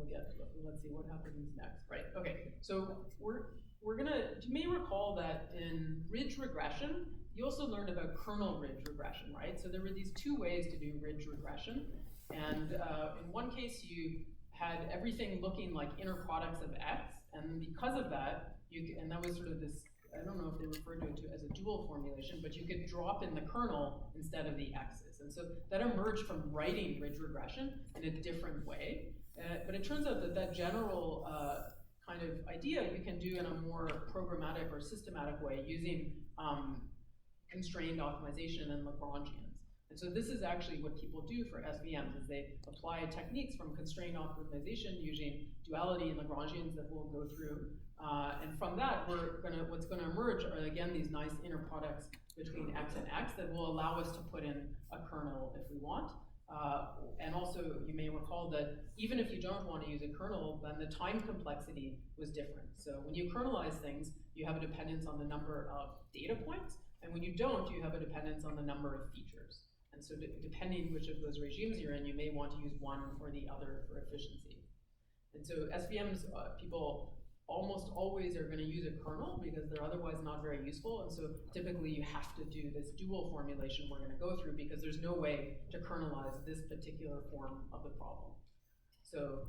let's see what happens next. Right. Okay. So we're gonna. You may recall that in ridge regression, you also learned about kernel ridge regression, right? So there were these two ways to do ridge regression, and in one case you had everything looking like inner products of X, and because of that, and that was sort of this. I don't know if they referred to it as a dual formulation, but you could drop in the kernel instead of the x's. And so that emerged from writing ridge regression in a different way. But it turns out that that general kind of idea you can do in a more programmatic or systematic way using constrained optimization and Lagrangians. And so this is actually what people do for SVMs, is they apply techniques from constrained optimization using duality and Lagrangians that we'll go through. And from that, what's gonna emerge are, again, these nice inner products between X and X that will allow us to put in a kernel if we want. And also, you may recall that even if you don't want to use a kernel, then the time complexity was different. So when you kernelize things, you have a dependence on the number of data points, and when you don't, you have a dependence on the number of features. And so depending which of those regimes you're in, you may want to use one or the other for efficiency. And so SVMs, people almost always are going to use a kernel because they're otherwise not very useful. And so typically you have to do this dual formulation we're going to go through because there's no way to kernelize this particular form of the problem. So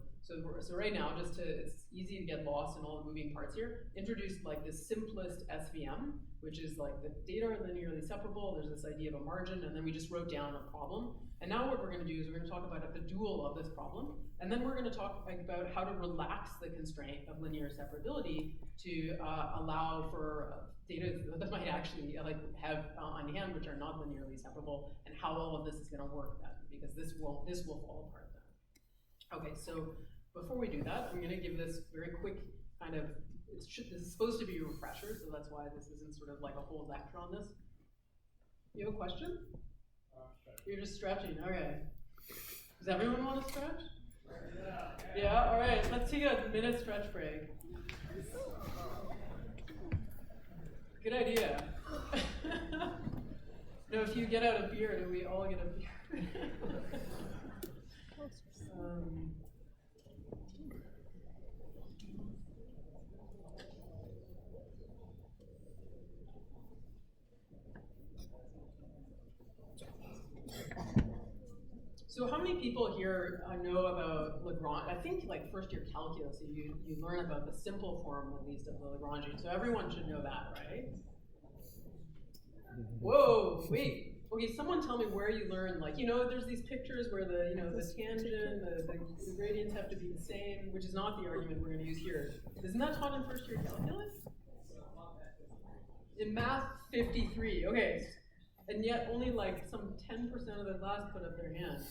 right now, it's easy to get lost in all the moving parts here, introduced like this simplest SVM, which is like the data are linearly separable, there's this idea of a margin, and then we just wrote down a problem. And now what we're going to do is we're going to talk about the dual of this problem, and then we're going to talk about how to relax the constraint of linear separability to allow for data that might actually have on hand which are not linearly separable, and how all of this is going to work then, because this will fall apart then. Okay, so before we do that, I'm going to give this very quick kind of, this is supposed to be a refresher, so that's why this isn't sort of like a whole lecture on this. You have a question? You're just stretching, okay. Does everyone want to stretch? Yeah, all right, let's take a minute stretch break. Good idea. No, if you get out a beer, do we all get a beer? So how many people here know about Lagrange? I think like first year calculus, you learn about the simple form at least of the Lagrangian. So everyone should know that, right? Whoa, wait. Okay, someone tell me where you learn, like, there's these pictures where the tangent, the gradients have to be the same, which is not the argument we're going to use here. Isn't that taught in first year calculus? In math 53, okay. And yet only like some 10% of the class put up their hand.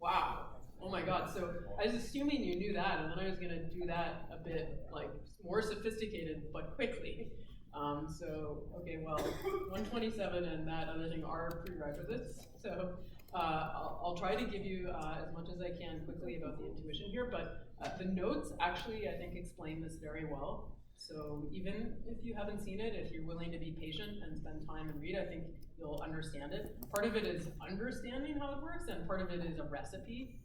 Wow. Oh my God. So I was assuming you knew that, and then I was going to do that a bit like more sophisticated, but quickly. Okay, well, 127 and that other thing are prerequisites. So I'll try to give you as much as I can quickly about the intuition here, but the notes actually, I think, explain this very well. So even if you haven't seen it, if you're willing to be patient and spend time and read, I think you'll understand it. Part of it is understanding how it works, and part of it is a recipe.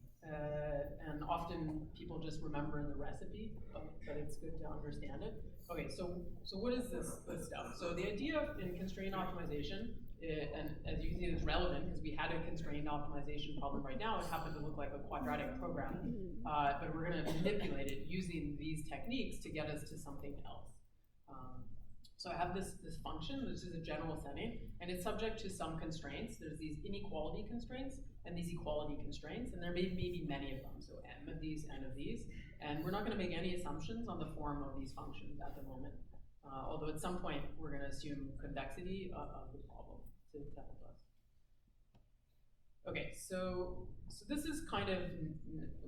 And often people just remember the recipe, but it's good to understand it. Okay, so what is this stuff? So the idea in constraint optimization, and as you can see, it's relevant because we had a constrained optimization problem right now. It happened to look like a quadratic program, but we're going to manipulate it using these techniques to get us to something else. So I have this function, which is a general setting, and it's subject to some constraints. There's these inequality constraints and these equality constraints, and there may be many of them. So m of these, n of these, and we're not going to make any assumptions on the form of these functions at the moment. Although at some point we're going to assume convexity of the problem to help us. Okay, so this is kind of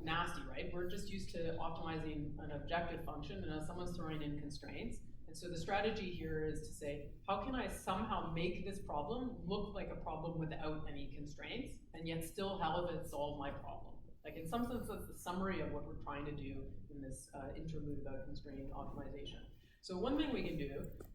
nasty, right? We're just used to optimizing an objective function, and now someone's throwing in constraints. And so the strategy here is to say, how can I somehow make this problem look like a problem without any constraints, and yet still have it solve my problem? Like in some sense, that's the summary of what we're trying to do in this interlude about constraint optimization. So one thing we can do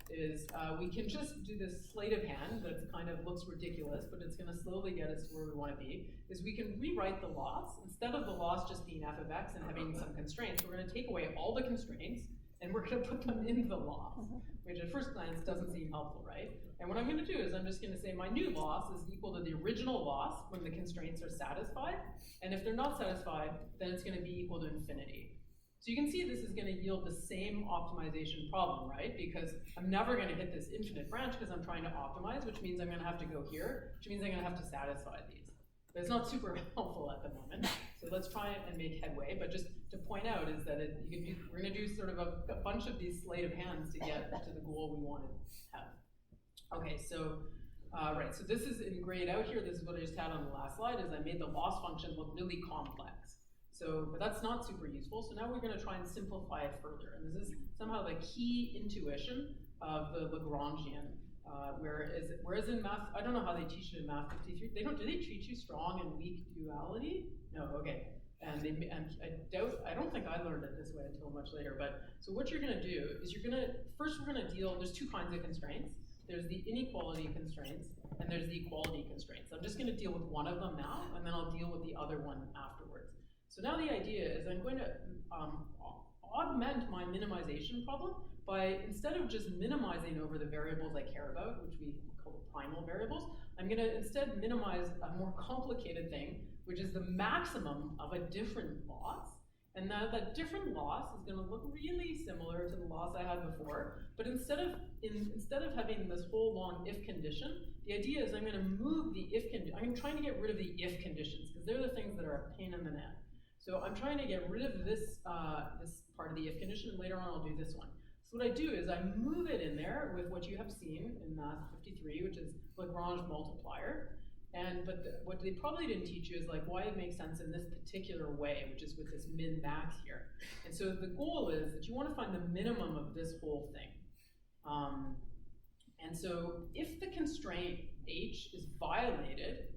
is we can just do this sleight of hand that kind of looks ridiculous, but it's going to slowly get us to where we want to be, is we can rewrite the loss. Instead of the loss just being f of x and having some constraints, we're going to take away all the constraints, and we're going to put them in the loss, which at first glance doesn't seem helpful, right? And what I'm going to do is I'm just going to say my new loss is equal to the original loss when the constraints are satisfied, and if they're not satisfied, then it's going to be equal to infinity. So you can see this is going to yield the same optimization problem, right? Because I'm never going to hit this infinite branch because I'm trying to optimize, which means I'm going to have to go here, which means I'm going to have to satisfy these. But it's not super helpful at the moment, so let's try and make headway. But just to point out is that we're going to do sort of a bunch of these sleight of hands to get to the goal we want to have. Okay, so right, so this is in grayed out here. This is what I just had on the last slide, is I made the loss function look really complex. So, but that's not super useful. So now we're going to try and simplify it further. And this is somehow the key intuition of the Lagrangian. Whereas in math, I don't know how they teach it in math 53. Do they teach you strong and weak duality? No, okay. And I don't think I learned it this way until much later. But so what you're going to do is first we're going to deal. There's two kinds of constraints. There's the inequality constraints and there's the equality constraints. I'm just going to deal with one of them now, and then I'll deal with the other one afterwards. So now the idea is I'm going to augment my minimization problem by, instead of just minimizing over the variables I care about, which we call primal variables, I'm going to instead minimize a more complicated thing, which is the maximum of a different loss. And now that different loss is going to look really similar to the loss I had before, but instead of having this whole long if condition, the idea is I'm going to move the if condition. I'm trying to get rid of the if conditions, because they're the things that are a pain in the neck. So I'm trying to get rid of this part of the if condition, and later on I'll do this one. So what I do is I move it in there with what you have seen in Math 53, which is Lagrange multiplier. But what they probably didn't teach you is like why it makes sense in this particular way, which is with this min-max here. And so the goal is that you want to find the minimum of this whole thing. And so if the constraint h is violated,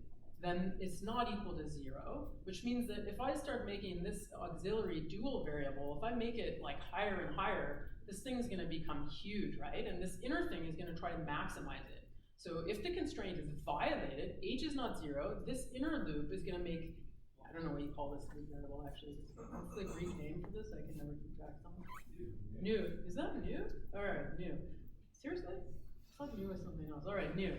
then it's not equal to 0, which means that if I start making this auxiliary dual variable, if I make it like higher and higher, this thing's going to become huge, right? And this inner thing is going to try to maximize it. So if the constraint is violated, h is not 0, this inner loop is going to make, I don't know what you call this loop variable actually. What's the Greek name for this? I can never keep track of something. New. Is that new? All right, new. Seriously? I thought new was something else. All right, new.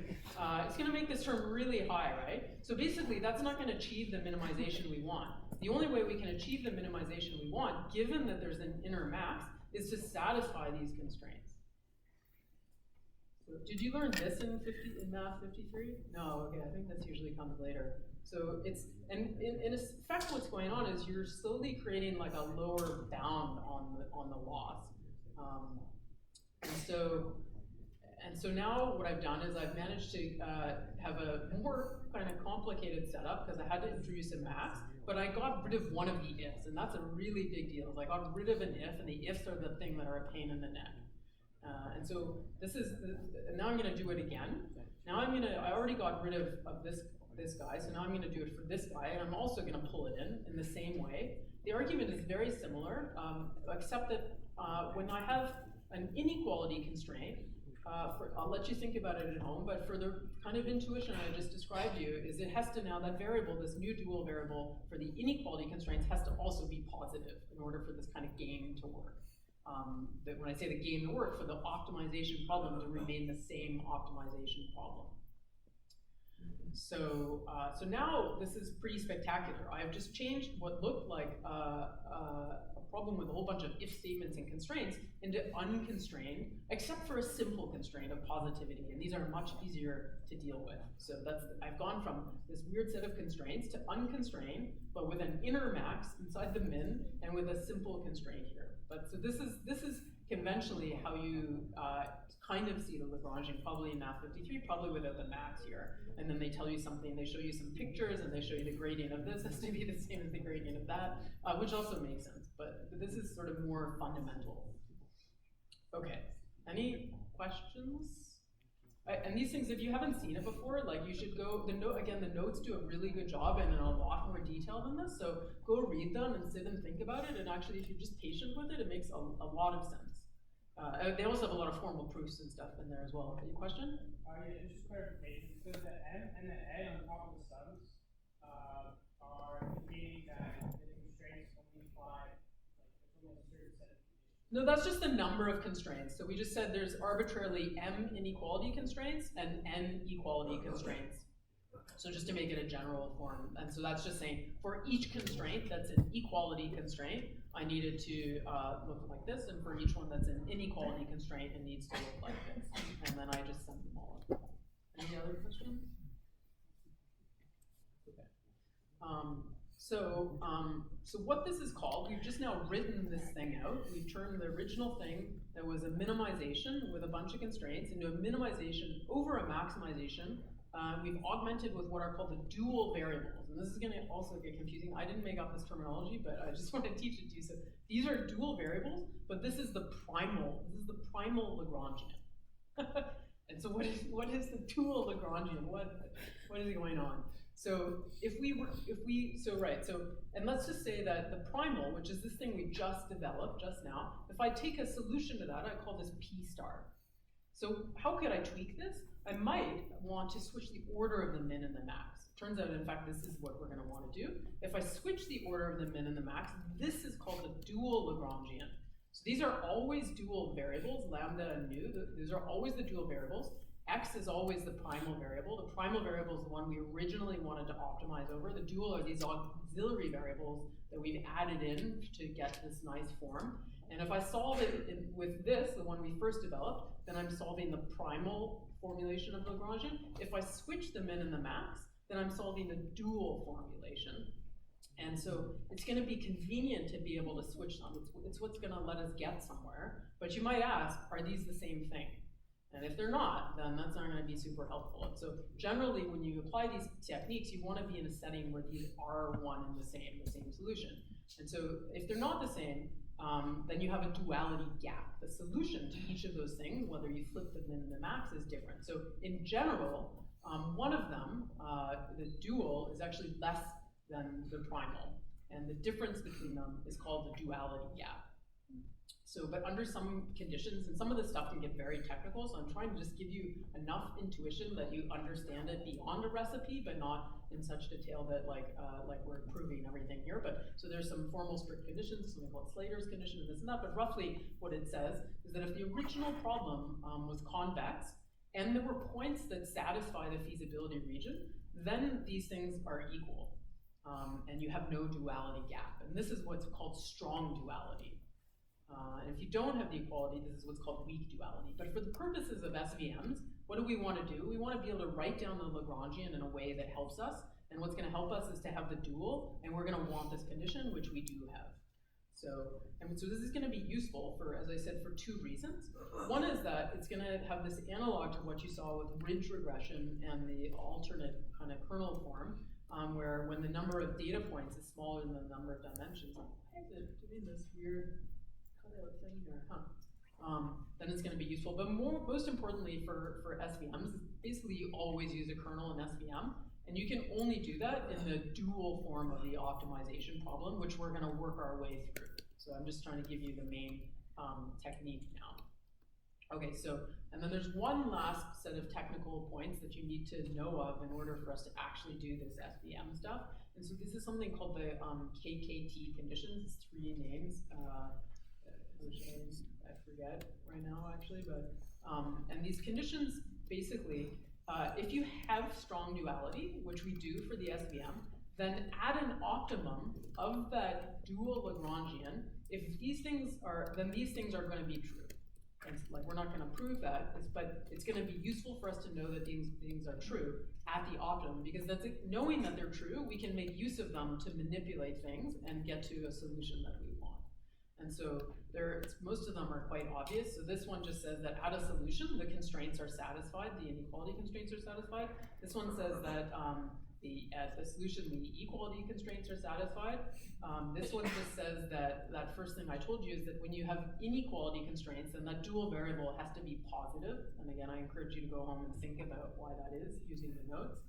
It's going to make this term really high, right? So basically, that's not going to achieve the minimization we want. The only way we can achieve the minimization we want, given that there's an inner max, is to satisfy these constraints. So did you learn this in Math 53? No, okay, I think this usually comes later. So it's, and in effect what's going on is you're slowly creating like a lower bound on the loss. And so now what I've done is I've managed to have a more kind of complicated setup because I had to introduce a max, but I got rid of one of the ifs, and that's a really big deal. I got rid of an if, and the ifs are the thing that are a pain in the neck. And so now I'm going to do it again. Now I already got rid of this guy, so now I'm going to do it for this guy, and I'm also going to pull it in the same way. The argument is very similar, except that when I have an inequality constraint, I'll let you think about it at home, but for the kind of intuition I just described to you, is it has to now, that variable, this new dual variable for the inequality constraints has to also be positive in order for this kind of game to work. That when I say the game to work, for the optimization problem to remain the same optimization problem. So, so now this is pretty spectacular. I've just changed what looked like a problem with a whole bunch of if statements and constraints into unconstrained, except for a simple constraint of positivity, and these are much easier to deal with. So I've gone from this weird set of constraints to unconstrained, but with an inner max inside the min, and with a simple constraint here. But so this is conventionally how you kind of see the Lagrangian, probably in Math 53, probably without the max here. And then they tell you something, they show you some pictures, and they show you the gradient of this has to be the same as the gradient of that, which also makes sense, but this is sort of more fundamental. Okay, any questions? And these things, if you haven't seen it before, like you should go, again, the notes do a really good job and in a lot more detail than this, so go read them and sit and think about it, and actually if you're just patient with it, it makes a lot of sense. They also have a lot of formal proofs and stuff in there as well. Any question? Yeah, just clarification. So the M and the A on top of the sums are indicating that the constraints only apply like only a certain set of conditions. No, that's just the number of constraints. So we just said there's arbitrarily M inequality constraints and N equality constraints. So just to make it a general form, and so that's just saying for each constraint that's an equality constraint, I needed to look like this, and for each one that's an inequality constraint, it needs to look like this. And then I just send them all up. Any other questions? Okay. So what this is called, we've just now written this thing out. We've turned the original thing that was a minimization with a bunch of constraints into a minimization over a maximization. We've augmented with what are called the dual variables. And this is going to also get confusing. I didn't make up this terminology, but I just want to teach it to you. So these are dual variables, but this is the primal Lagrangian. And so what is the dual Lagrangian? What is going on? So and let's just say that the primal, which is this thing we just developed just now, if I take a solution to that, I call this P star. So how could I tweak this? I might want to switch the order of the min and the max. Turns out, in fact, this is what we're going to want to do. If I switch the order of the min and the max, this is called the dual Lagrangian. So these are always dual variables, lambda and nu. These are always the dual variables. X is always the primal variable. The primal variable is the one we originally wanted to optimize over. The dual are these auxiliary variables that we've added in to get this nice form. And if I solve it with this, the one we first developed, then I'm solving the primal formulation of Lagrangian. If I switch the min and the max, then I'm solving the dual formulation. And so it's going to be convenient to be able to switch them. It's what's going to let us get somewhere. But you might ask, are these the same thing? And if they're not, then that's not going to be super helpful. And so generally, when you apply these techniques, you want to be in a setting where these are one and the same solution. And so if they're not the same, then you have a duality gap. The solution to each of those things, whether you flip the min and the max, is different. So in general, one of them, the dual, is actually less than the primal. And the difference between them is called the duality gap. So, but under some conditions, and some of this stuff can get very technical, so I'm trying to just give you enough intuition that you understand it beyond a recipe, but not in such detail that like we're proving everything here. But so there's some formal strict conditions, something called Slater's condition and this and that, but roughly what it says is that if the original problem was convex, and there were points that satisfy the feasibility region, then these things are equal, and you have no duality gap. And this is what's called strong duality. And if you don't have the equality, this is what's called weak duality. But for the purposes of SVMs, what do we want to do? We want to be able to write down the Lagrangian in a way that helps us. And what's going to help us is to have the dual, and we're going to want this condition, which we do have. So this is going to be useful for, as I said, for two reasons. One is that it's going to have this analog to what you saw with ridge regression and the alternate kind of kernel form, where when the number of data points is smaller than the number of dimensions. Why is it doing this weird thing here, then it's going to be useful. But most importantly for SVMs, basically you always use a kernel in SVM, and you can only do that in the dual form of the optimization problem, which we're going to work our way through. So I'm just trying to give you the main technique now. Okay, so, and then there's one last set of technical points that you need to know of in order for us to actually do this SVM stuff. And so this is something called the KKT conditions. It's 3 names, which I forget right now actually, but, and these conditions basically, if you have strong duality, which we do for the SVM, then at an optimum of that dual Lagrangian, if these things are, then these things are going to be true. And like, we're not going to prove that, but it's going to be useful for us to know that these things are true at the optimum, because that's knowing that they're true, we can make use of them to manipulate things and get to a solution that we want. And so most of them are quite obvious. So this one just says that at a solution, the constraints are satisfied, the inequality constraints are satisfied. This one says that at the solution, the equality constraints are satisfied. This one just says that first thing I told you is that when you have inequality constraints, then that dual variable has to be positive. And again, I encourage you to go home and think about why that is using the notes.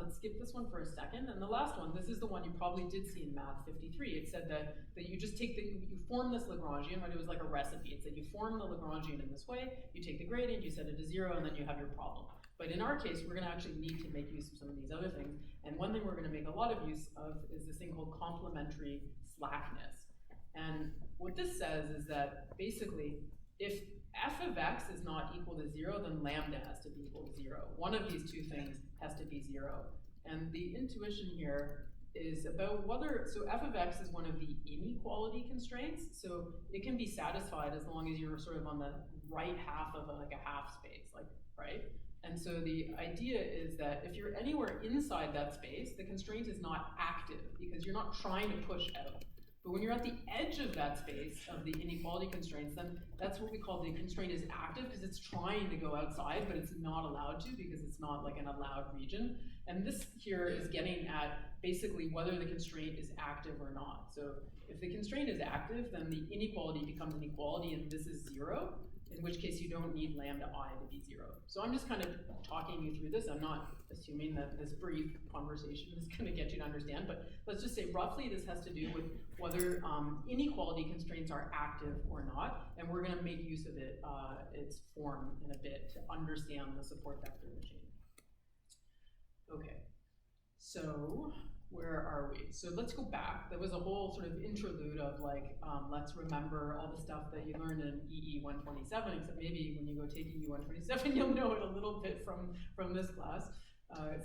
Let's skip this one for a second. And the last one, this is the one you probably did see in Math 53. It said that you just take you form this Lagrangian, right? It was like a recipe. It said you form the Lagrangian in this way, you take the gradient, you set it to 0, and then you have your problem. But in our case, we're going to actually need to make use of some of these other things. And one thing we're going to make a lot of use of is this thing called complementary slackness. And what this says is that basically, if f of x is not equal to 0, then lambda has to be equal to 0. One of these two things has to be 0. And the intuition here is about whether, so f of x is one of the inequality constraints. So it can be satisfied as long as you're sort of on the right half of like a half space, like, right? And so the idea is that if you're anywhere inside that space, the constraint is not active because you're not trying to push out. But when you're at the edge of that space of the inequality constraints, then that's what we call the constraint is active because it's trying to go outside, but it's not allowed to because it's not like an allowed region. And this here is getting at basically whether the constraint is active or not. So if the constraint is active, then the inequality becomes an equality and this is 0, in which case you don't need lambda I to be 0. So I'm just kind of talking you through this. I'm not assuming that this brief conversation is going to get you to understand, but let's just say roughly this has to do with whether inequality constraints are active or not, and we're going to make use of its form in a bit to understand the support vector machine. Okay, so where are we? So let's go back. There was a whole sort of interlude of like, let's remember all the stuff that you learned in EE 127, except maybe when you go take EE 127, you'll know it a little bit from this class,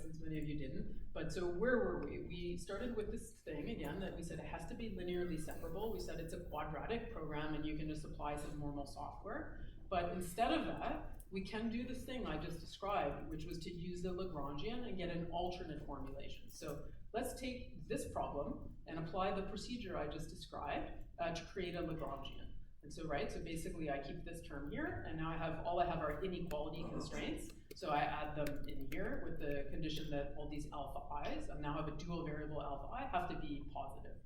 since many of you didn't. But so where were we? We started with this thing, again, that we said it has to be linearly separable. We said it's a quadratic program and you can just apply some normal software. But instead of that, we can do this thing I just described, which was to use the Lagrangian and get an alternate formulation. So let's take this problem and apply the procedure I just described to create a Lagrangian. And so, right, so basically I keep this term here, and now all I have are inequality constraints. So I add them in here with the condition that all these alpha i's, I now have a dual variable alpha I, have to be positive.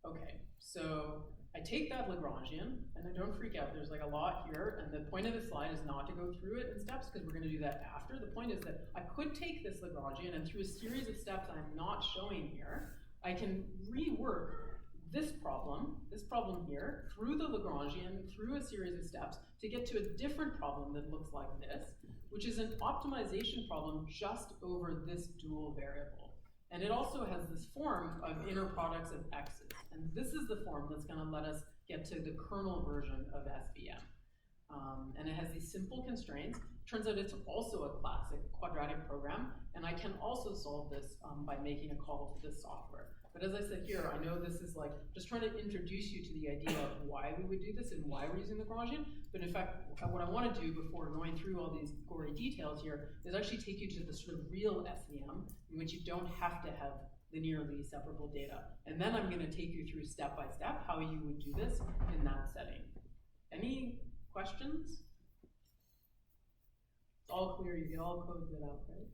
Okay, so I take that Lagrangian, and then don't freak out, there's like a lot here, and the point of the slide is not to go through it in steps, because we're going to do that after. The point is that I could take this Lagrangian, and through a series of steps I'm not showing here, I can rework this problem here, through the Lagrangian, through a series of steps, to get to a different problem that looks like this, which is an optimization problem just over this dual variable. And it also has this form of inner products of x's. And this is the form that's going to let us get to the kernel version of SVM. And it has these simple constraints. Turns out it's also a classic quadratic program. And I can also solve this by making a call to this software. But as I said here, I know this is like just trying to introduce you to the idea of why we would do this and why we're using the Lagrangian. But in fact, what I want to do before going through all these gory details here is actually take you to the sort of real SVM in which you don't have to have linearly separable data. And then I'm going to take you through step by step how you would do this in that setting. Any questions? It's all clear, you get all codes it out, right?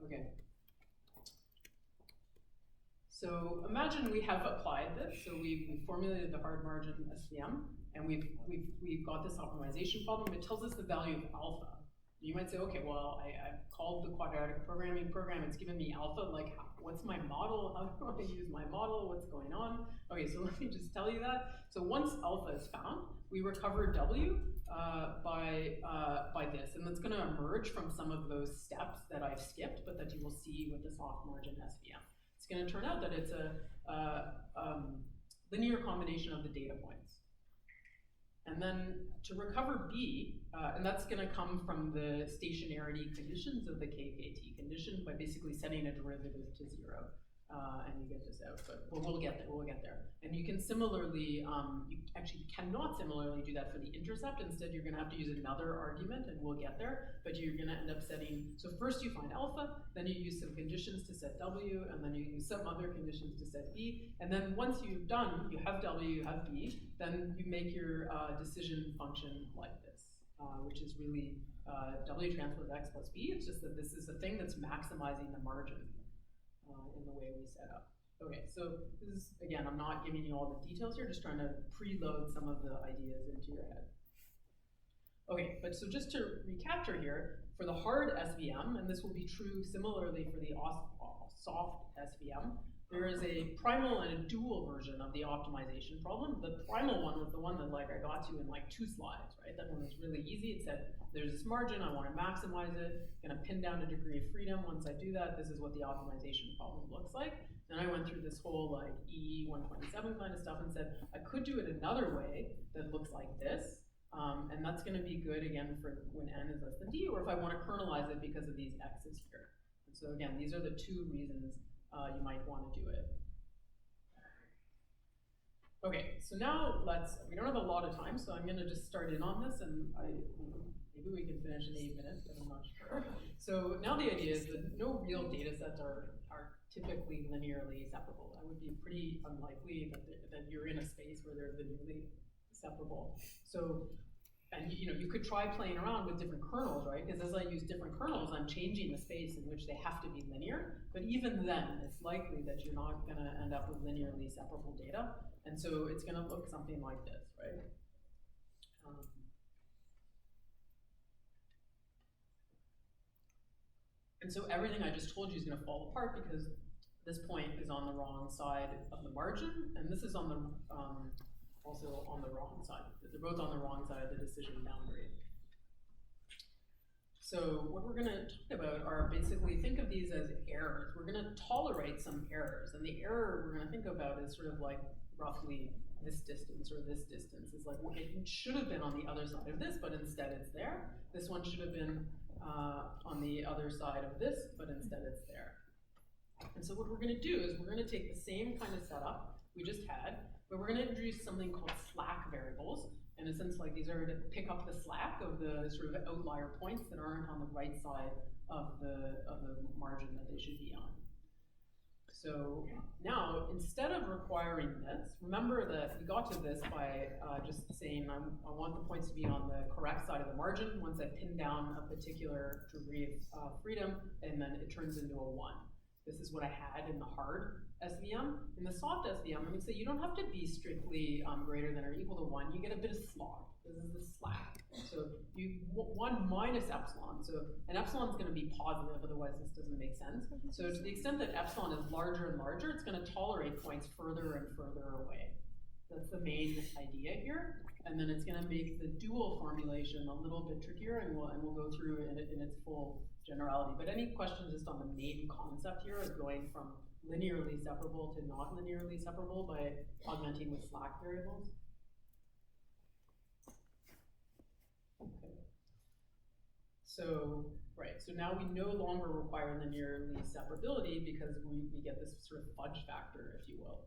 Okay. So imagine we have applied this. So we've formulated the hard margin SVM, and we've got this optimization problem. It tells us the value of alpha. You might say, okay, well, I've called the quadratic programming program, it's given me alpha, like, what's my model? How do I use my model? What's going on? Okay, so let me just tell you that. So once alpha is found, we recover W by this, and that's gonna emerge from some of those steps that I've skipped, but that you will see with the soft margin SVM. It's gonna turn out that it's a linear combination of the data points. And then to recover B, and that's gonna come from the stationarity conditions of the KKT condition by basically setting a derivative to 0, and you get this out, but we'll get there. And you can similarly, you actually cannot similarly do that for the intercept. Instead, you're gonna have to use another argument, and we'll get there, but you're gonna end up setting, so first you find alpha, then you use some conditions to set W, and then you use some other conditions to set B, and then once you've done, you have W, you have B, then you make your decision function like this, which is really W transpose X plus B. It's just that this is a thing that's maximizing the margin in the way we set up. Okay, so this is, again, I'm not giving you all the details here, just trying to preload some of the ideas into your head. Okay, but so just to recapture here, for the hard SVM, and this will be true similarly for the soft SVM, there is a primal and a dual version of the optimization problem. The primal one was the one that I got to in 2 slides, right? That one was really easy. It said, there's this margin, I want to maximize it, gonna pin down a degree of freedom. Once I do that, this is what the optimization problem looks like. Then I went through this whole E127 kind of stuff and said, I could do it another way that looks like this, and that's gonna be good again for when n is less than d, or if I want to kernelize it because of these x's here. And so again, these are the 2 reasons you might want to do it. Okay, so now we don't have a lot of time, so I'm gonna just start in on this, and maybe we can finish in 8 minutes, but I'm not sure. So now the idea is that no real data sets are typically linearly separable. That would be pretty unlikely that you're in a space where they're linearly separable. So, and you could try playing around with different kernels, right? Because as I use different kernels, I'm changing the space in which they have to be linear. But even then, it's likely that you're not going to end up with linearly separable data. And so it's going to look something like this, right? And so everything I just told you is going to fall apart because this point is on the wrong side of the margin, and this is on the also on the wrong side. They're both on the wrong side of the decision boundary. So what we're going to talk about are basically, think of these as errors. We're going to tolerate some errors, and the error we're going to think about is sort of roughly this distance or this distance. Is it should have been on the other side of this, but instead it's there. This one should have been on the other side of this, but instead it's there. And so what we're going to do is we're going to take the same kind of setup we just had, but we're going to introduce something called slack variables. In a sense, these are to pick up the slack of the sort of outlier points that aren't on the right side of the margin that they should be on. So now, instead of requiring this, remember that we got to this by just saying I want the points to be on the correct side of the margin once I pin down a particular degree of freedom, and then it turns into a 1. This is what I had in the hard SVM. In the soft SVM, let me say you don't have to be strictly greater than or equal to 1. You get a bit of slog. This is the slack. So 1 minus epsilon. So an epsilon is going to be positive, otherwise this doesn't make sense. So to the extent that epsilon is larger and larger, it's going to tolerate points further and further away. That's the main idea here. And then it's going to make the dual formulation a little bit trickier, and we'll go through it in its full generality. But any questions just on the main concept here of going from linearly separable to not linearly separable by augmenting with slack variables? Okay. So, right, so now we no longer require linearly separability because we get this sort of fudge factor, if you will.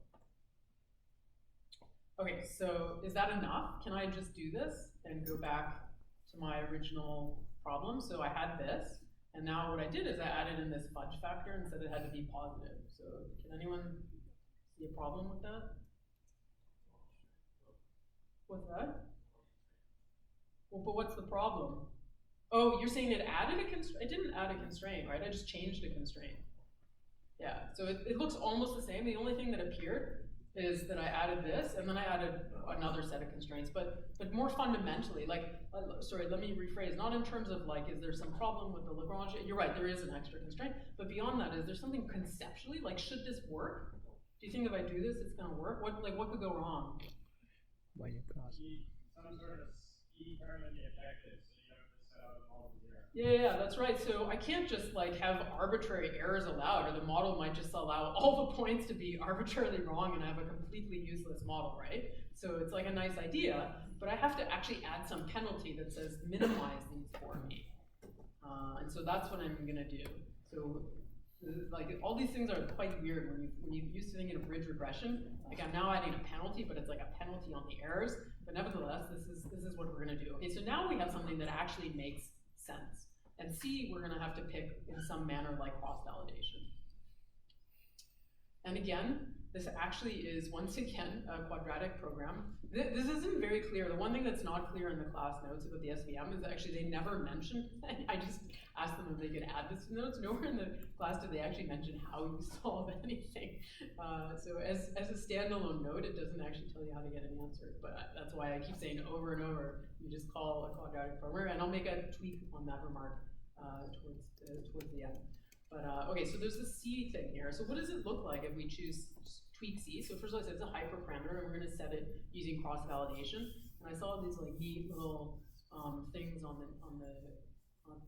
Okay, so is that enough? Can I just do this and go back to my original problem? So I had this, and now what I did is I added in this fudge factor and said it had to be positive. So can anyone see a problem with that? What's that? Well, but what's the problem? Oh, you're saying it added a constraint? It didn't add a constraint, right? I just changed a constraint. Yeah, so it looks almost the same. The only thing that appeared is that I added this, and then I added another set of constraints, but more fundamentally, like, sorry, let me rephrase, not in terms of like, is there some problem with the Lagrangian? You're right, there is an extra constraint, but beyond that, is there something conceptually, like, should this work? Do you think if I do this, it's gonna work? What could go wrong? Why you cost? Some sort of ski permanently effective, so you have to set up an all zero. Yeah, that's right. So I can't just like have arbitrary errors allowed, or the model might just allow all the points to be arbitrarily wrong and I have a completely useless model, right? So it's like a nice idea, but I have to actually add some penalty that says minimize these for me. And so that's what I'm gonna do. So like all these things are quite weird when you used to think in a bridge regression. Like I'm now adding a penalty, but it's like a penalty on the errors. But nevertheless, this is what we're gonna do. Okay, so now we have something that actually makes sense. And C, we're gonna have to pick in some manner like cross-validation. And again, this actually is, once again, a quadratic program. This isn't very clear. The one thing that's not clear in the class notes about the SVM is that actually they never mentioned, I just asked them if they could add this to notes. Nowhere in the class did they actually mention how you solve anything. So as a standalone note, it doesn't actually tell you how to get an answer. But that's why I keep saying over and over, you just call a quadratic program, and I'll make a tweak on that remark towards the end. But okay, so there's the C thing here. So what does it look like if we choose tweak C? So first of all, I said it's a hyperparameter, and we're going to set it using cross-validation. And I saw these like neat little things on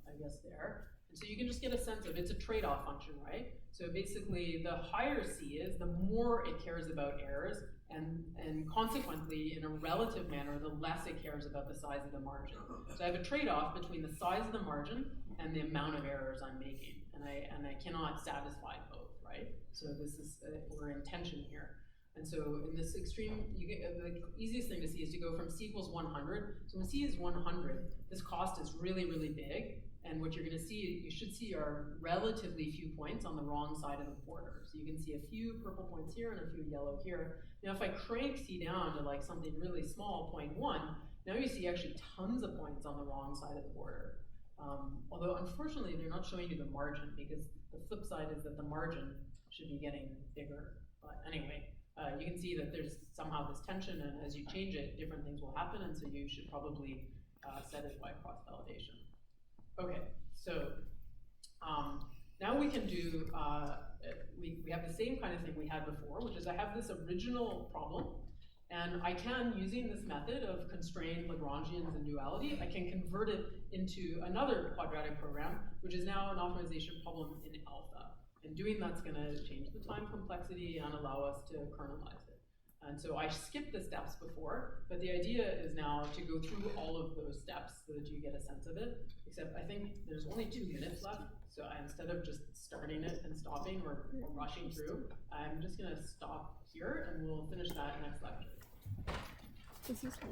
I guess there. And so you can just get a sense of it's a trade-off function, right? So basically, the higher C is, the more it cares about errors, and consequently, in a relative manner, the less it cares about the size of the margin. So I have a trade-off between the size of the margin and the amount of errors I'm making. And I cannot satisfy both, right? So this is, we're in tension here. And so in this extreme, you get, the easiest thing to see is to go from C equals 100. So when C is 100, this cost is really, really big. And what you're gonna see, you should see are relatively few points on the wrong side of the border. So you can see a few purple points here and a few yellow here. Now if I crank C down to like something really small, 0.1, now you see actually tons of points on the wrong side of the border. Although unfortunately they're not showing you the margin, because the flip side is that the margin should be getting bigger. But anyway, you can see that there's somehow this tension, and as you change it, different things will happen, and so you should probably set it by cross-validation. Okay, so now we can do, we have the same kind of thing we had before, which is I have this original problem, and I can, using this method of constrained Lagrangians and duality, I can convert it into another quadratic program, which is now an optimization problem in alpha. And doing that's gonna change the time complexity and allow us to kernelize it. And so I skipped the steps before, but the idea is now to go through all of those steps so that you get a sense of it, except I think there's only 2 minutes left, so instead of just starting it and stopping or rushing through, I'm just gonna stop here and we'll finish that next lecture. This is my